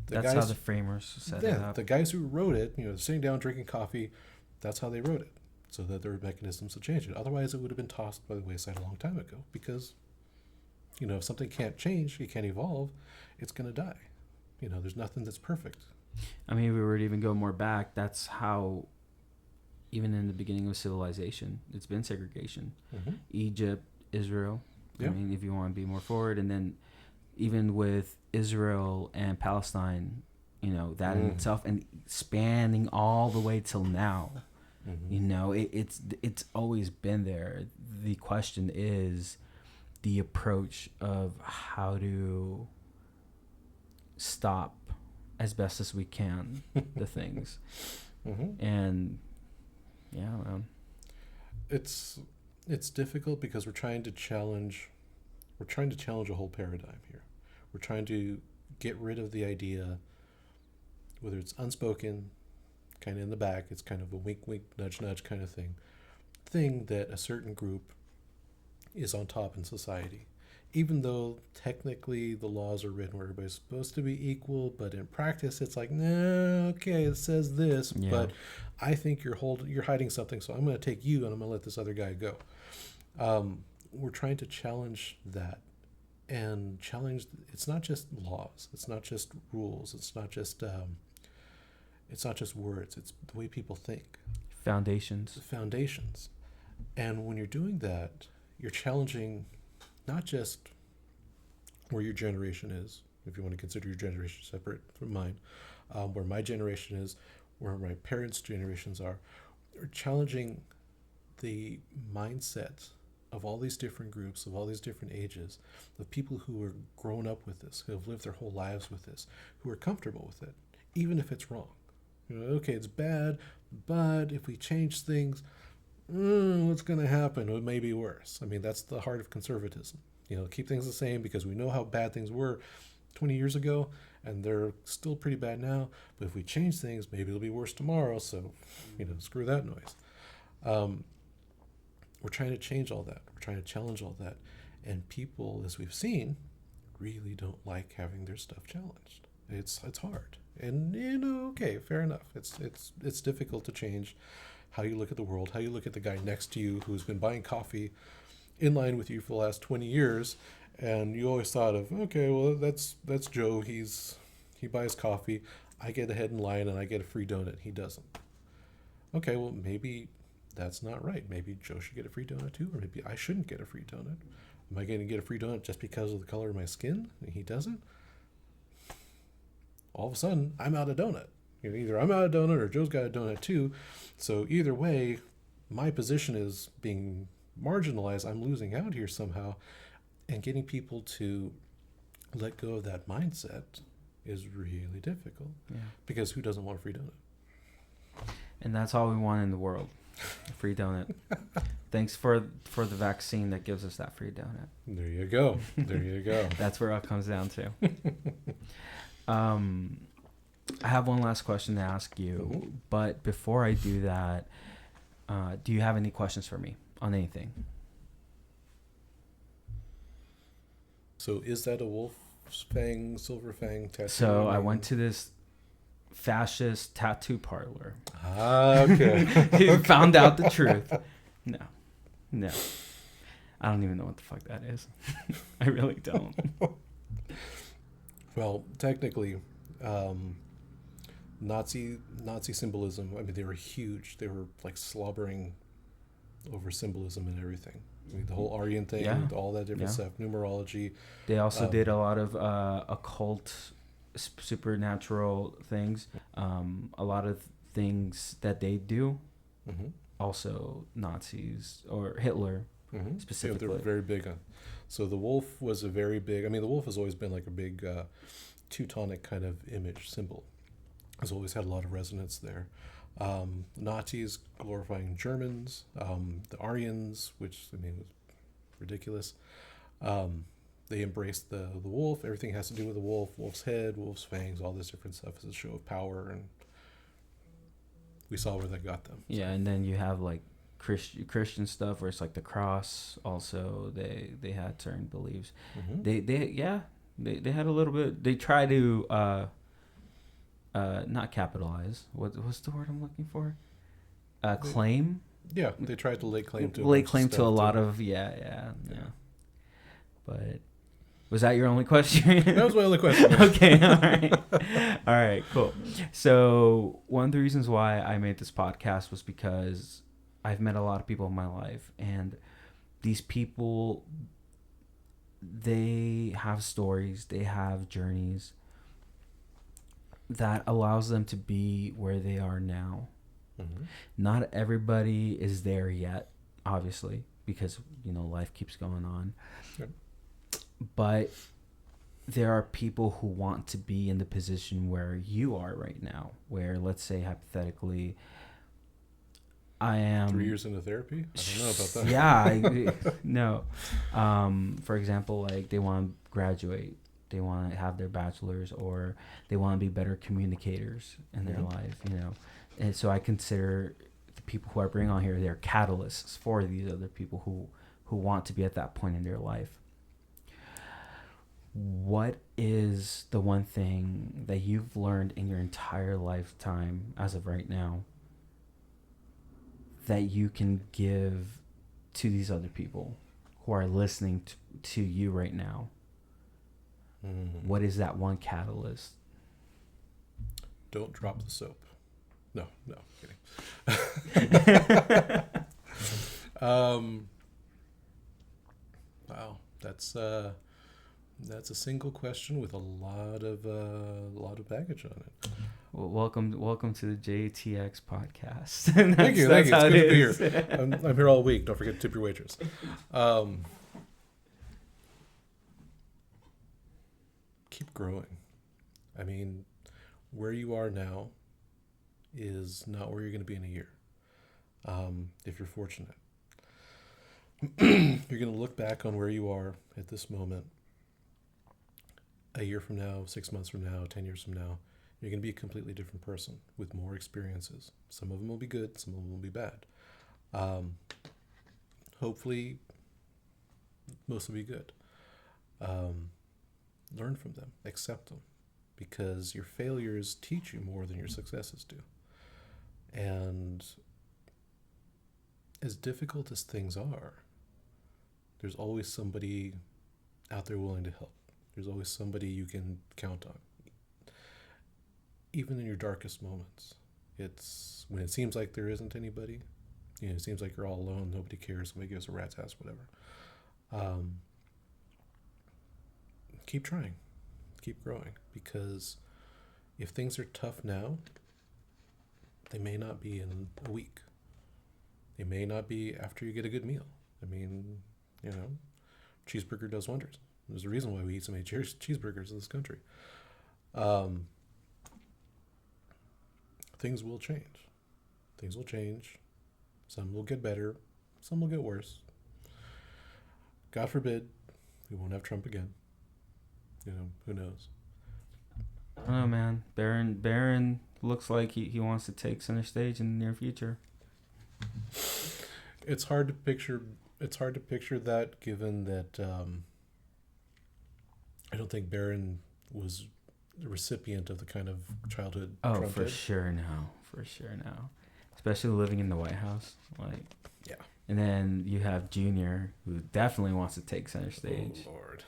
That's how the framers set it up. The guys who wrote it, sitting down, drinking coffee, that's how they wrote it, so that there were mechanisms to change it. Otherwise, it would have been tossed by the wayside a long time ago, because, if something can't change, it can't evolve, it's going to die. There's nothing that's perfect. If we were to even go more back, that's how, even in the beginning of civilization, it's been segregation. Mm-hmm. Egypt, Israel. Yeah. If you want to be more forward, and then even with Israel and Palestine, that in itself, and spanning all the way till now, it's always been there. The question is the approach of how to stop as best as we can the things. Mm-hmm. And yeah, it's difficult because we're trying to challenge a whole paradigm here. We're trying to get rid of the idea, whether it's unspoken, kind of in the back, it's kind of a wink, wink, nudge, nudge kind of thing that a certain group is on top in society. Even though technically the laws are written where everybody's supposed to be equal, but in practice it's like, no, okay, it says this, but I think you're hiding something, so I'm going to take you and I'm going to let this other guy go. We're trying to challenge that, and challenge. It's not just laws. It's not just rules. It's not just words. It's the way people think. Foundations. And when you're doing that, you're challenging not just where your generation is, if you want to consider your generation separate from mine, where my generation is, where my parents' generations are. We're challenging the mindset of all these different groups, of all these different ages, of people who are grown up with this, who have lived their whole lives with this, who are comfortable with it, even if it's wrong. Okay, it's bad, but if we change things, what's going to happen? It may be worse. That's the heart of conservatism. Keep things the same because we know how bad things were 20 years ago, and they're still pretty bad now. But if we change things, maybe it'll be worse tomorrow. So, screw that noise. We're trying to change all that. We're trying to challenge all that. And people, as we've seen, really don't like having their stuff challenged. It's hard. And, okay, fair enough. It's difficult to change how you look at the world, how you look at the guy next to you who's been buying coffee in line with you for the last 20 years. And you always thought of, okay, well, that's Joe. He buys coffee. I get ahead in line and I get a free donut. He doesn't. Okay, well, maybe that's not right. Maybe Joe should get a free donut too, or maybe I shouldn't get a free donut. Am I going to get a free donut just because of the color of my skin and he doesn't? all of a sudden I'm out of donut. Either I'm out of donut or Joe's got a donut too. So either way, my position is being marginalized. I'm losing out here somehow. And getting people to let go of that mindset is really difficult. Yeah. Because who doesn't want a free donut? And that's all we want in the world. A free donut. Thanks for the vaccine that gives us that free donut. There you go. There you go. That's where it comes down to. I have one last question to ask you, Mm-hmm. but before I do that, do you have any questions for me on anything? So is that a wolf fang, silver fang tattoo? So I went to this fascist tattoo parlor. Ah, okay. Found out the truth. No. I don't even know what the fuck that is. I really don't. Well, technically, Nazi symbolism. I mean, they were huge. They were like slobbering over symbolism and everything. I mean, the whole Aryan thing, Yeah. all that different Yeah. stuff, numerology. They also did a lot of occult, supernatural things. A lot of things that they do. Mm-hmm. Also, Nazis or Hitler Mm-hmm. specifically. Yeah, they're very big on. So the wolf was a very big. I mean, the wolf has always been like a big Teutonic kind of image symbol. Has always had a lot of resonance there. Nazis glorifying Germans, the Aryans, which I mean was ridiculous. They embraced the wolf. Everything has to do with the wolf, wolf's head, wolf's fangs, all this different stuff as a show of power, and we saw where that got them. Yeah, and then you have like Christian stuff where it's like the cross. Also, they had certain beliefs. Mm-hmm. They had a little bit. They try to not capitalize. What's the word I'm looking for? Claim. Yeah, they tried to lay claim to. Lay claim to a lot of yeah. But was that your only question? That was my only question. Okay, all right, cool. So one of the reasons why I made this podcast was because I've met a lot of people in my life, and these people, they have stories, they have journeys that allows them to be where they are now. Mm-hmm. Not everybody is there yet, obviously, because life keeps going on. Yep. But there are people who want to be in the position where you are right now, where, let's say, hypothetically, I am 3 years into therapy. I don't know about that. Yeah, no. For example, like they want to graduate, they want to have their bachelors, or they want to be better communicators in their life, And so I consider the people who I bring on here, they're catalysts for these other people who want to be at that point in their life. What is the one thing that you've learned in your entire lifetime as of right now that you can give to these other people who are listening to you right now? Mm-hmm. What is that one catalyst? Don't drop the soap. No, kidding. Wow, that's a single question with a lot of baggage on it. Well, welcome to the JTX podcast. Thank you. It's how good it to be is. here. I'm here all week. Don't forget to tip your waitress. Keep growing. I mean, where you are now is not where you're going to be in a year. If you're fortunate, you're going to look back on where you are at this moment. A year from now, 6 months from now, 10 years from now, you're going to be a completely different person with more experiences. Some of them will be good, some of them will be bad. Hopefully, most will be good. Learn from them, accept them, because your failures teach you more than your successes do. And as difficult as things are, there's always somebody out there willing to help. There's always somebody you can count on. Even in your darkest moments, it's when it seems like there isn't anybody, it seems like you're all alone, nobody cares, nobody gives a rat's ass, whatever. Keep trying, keep growing, because if things are tough now, they may not be in a week. They may not be after you get a good meal. I mean, you know, cheeseburger does wonders. There's a reason why we eat so many cheeseburgers in this country. Things will change. Things will change. Some will get better. Some will get worse. God forbid we won't have Trump again. You know, who knows? I don't know, man. Barron looks like he wants to take center stage in the near future. It's hard to picture. It's hard to picture that, given that I don't think Barron was the recipient of the kind of childhood Trump For did. sure now. Especially living in the White House, like. Yeah. And then you have Junior, who definitely wants to take center stage. Oh Lord,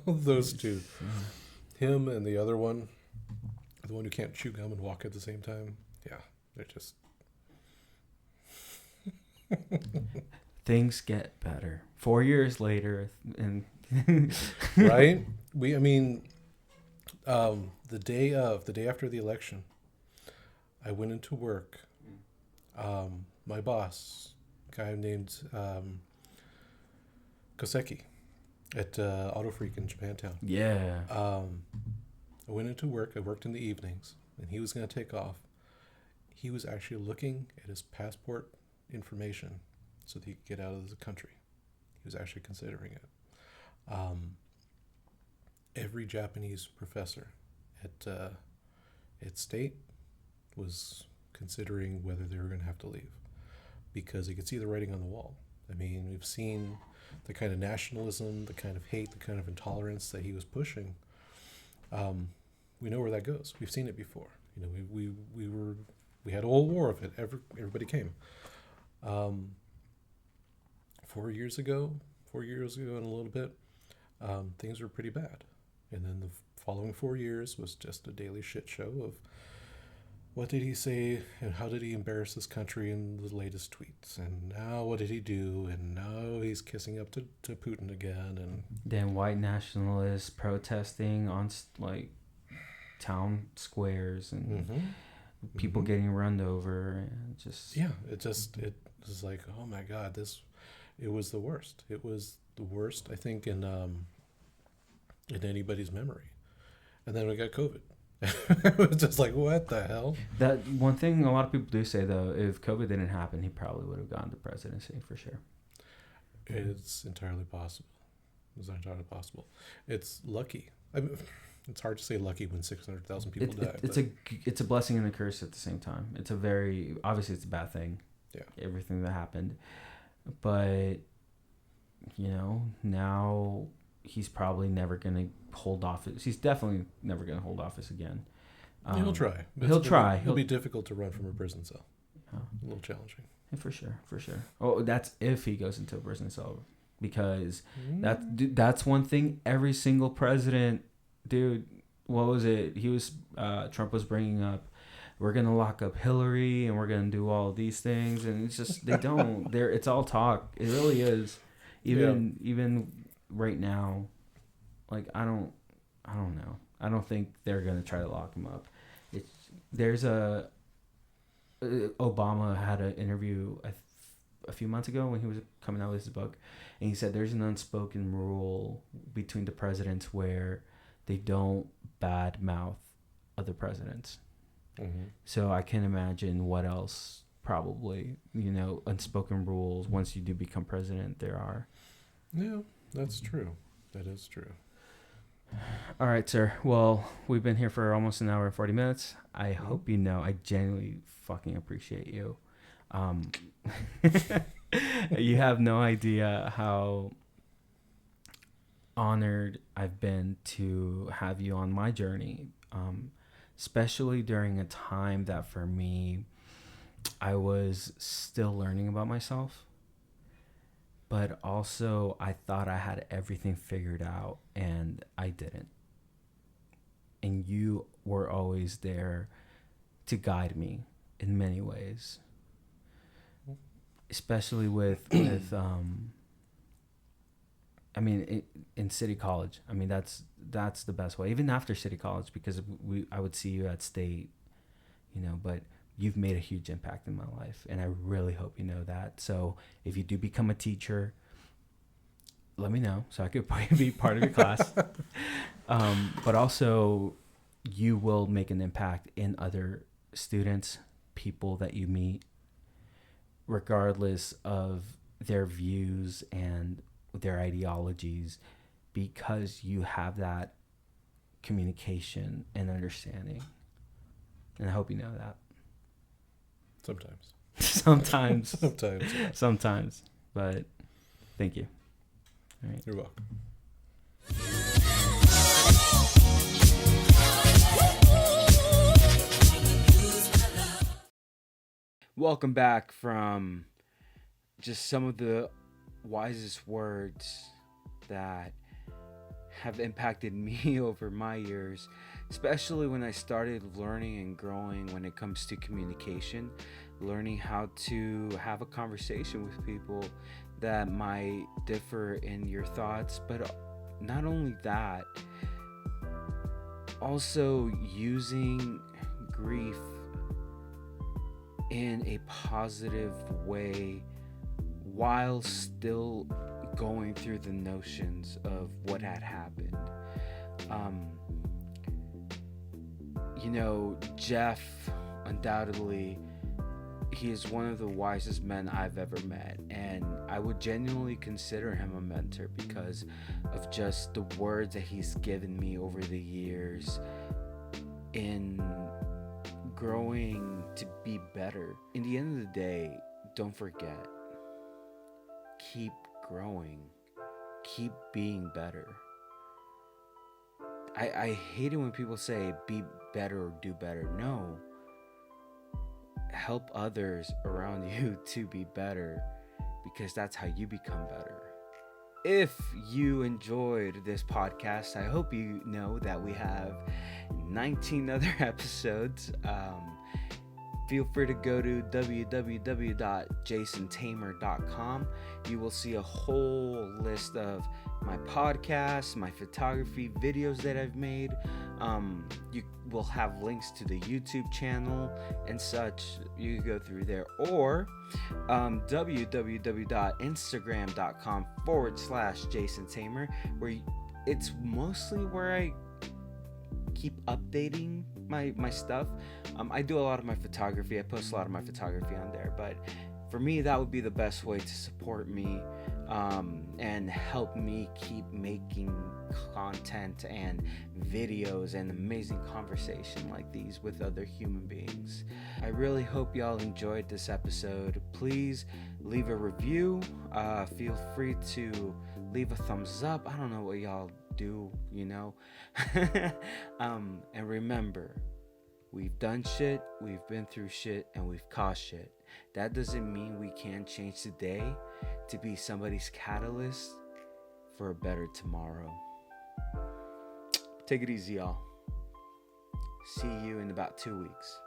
those two, him and the other one, the one who can't chew gum and walk at the same time. Yeah, they're just. Things get better 4 years later, and Right? The day after the election, I went into work. My boss, a guy named Koseki, at Auto Freak in Japantown. yeah, I went into work. I worked in the evenings, and he was going to take off. He was actually looking at his passport information so that he could get out of the country. He was actually considering it. Every Japanese professor at State was considering whether they were going to have to leave because they could see the writing on the wall. I mean, we've seen the kind of nationalism, the kind of hate, the kind of intolerance that he was pushing. We know where that goes. We've seen it before. You know, we had a whole war of it. Everybody came. 4 years ago and a little bit, things were pretty bad. And then the following 4 years was just a daily shit show of what did he say and how did he embarrass this country in the latest tweets. And now what did he do? And now he's kissing up to Putin again. And then white nationalists protesting on like town squares and people getting run over. And just it was like, oh my God, it was the worst. It was the worst, I think, in anybody's memory. And then we got COVID. It was just like, what the hell? That one thing a lot of people do say, though, if COVID didn't happen, he probably would have gone to presidency for sure. It's entirely possible. It's lucky. I mean, it's hard to say lucky when 600,000 people died. It's a blessing and a curse at the same time. Obviously it's a bad thing. Yeah. Everything that happened. But, you know, now he's probably never going to hold office. He's definitely never going to hold office again. He'll try. It'll be difficult to run from a prison cell. A little challenging. Yeah, for sure. Oh, that's if he goes into a prison cell. Because that's one thing every single president, dude, what was it? Trump was bringing up, we're going to lock up Hillary and we're going to do all these things. And it's just, they don't. It's all talk. It really is. Even right now, like, I don't know. I don't think they're going to try to lock him up. Obama had an interview a few months ago when he was coming out with his book, and he said there's an unspoken rule between the presidents where they don't badmouth other presidents. Mm-hmm. So I can imagine what else probably, unspoken rules once you do become president there are. Yeah, that's true. That is true. All right, sir. Well, we've been here for almost an hour and 40 minutes. I hope you know I genuinely fucking appreciate you. You have no idea how honored I've been to have you on my journey, especially during a time that for me, I was still learning about myself. But also, I thought I had everything figured out, and I didn't. And you were always there to guide me in many ways, especially with I mean, in City College, I mean, that's the best way. Even after City College, because I would see you at State, you know, but you've made a huge impact in my life, and I really hope you know that. So if you do become a teacher, let me know so I could be part of your class. But also, you will make an impact in other students, people that you meet, regardless of their views and their ideologies, because you have that communication and understanding. And I hope you know that. Sometimes. Sometimes. Sometimes. Yeah. Sometimes. But thank you. All right. You're welcome. Welcome back from just some of the wisest words that have impacted me over my years, especially when I started learning and growing when it comes to communication, learning how to have a conversation with people that might differ in your thoughts, but not only that, also using grief in a positive way while still going through the notions of what had happened. You know, Jeff, undoubtedly, he is one of the wisest men I've ever met, and I would genuinely consider him a mentor because of just the words that he's given me over the years in growing to be better. In the end of the day, don't forget, keep growing, keep being better. I hate it when people say be better or do better. No, help others around you to be better, because that's how you become better. If you enjoyed this podcast, I hope you know that we have 19 other episodes. Feel free to go to www.jasontamer.com. You will see a whole list of my podcasts, my photography videos that I've made. You will have links to the YouTube channel and such. You can go through there, or www.instagram.com/JasonTamer, where it's mostly where I keep updating my stuff. I do a lot of my photography. I post a lot of my photography on there, but for me, that would be the best way to support me and help me keep making content and videos and amazing conversation like these with other human beings. I really hope y'all enjoyed this episode. Please leave a review. Feel free to leave a thumbs up. I don't know what y'all do, you know. And remember, we've done shit, we've been through shit, and we've caused shit. That doesn't mean we can't change today to be somebody's catalyst for a better tomorrow. Take it easy, y'all. See you in about 2 weeks.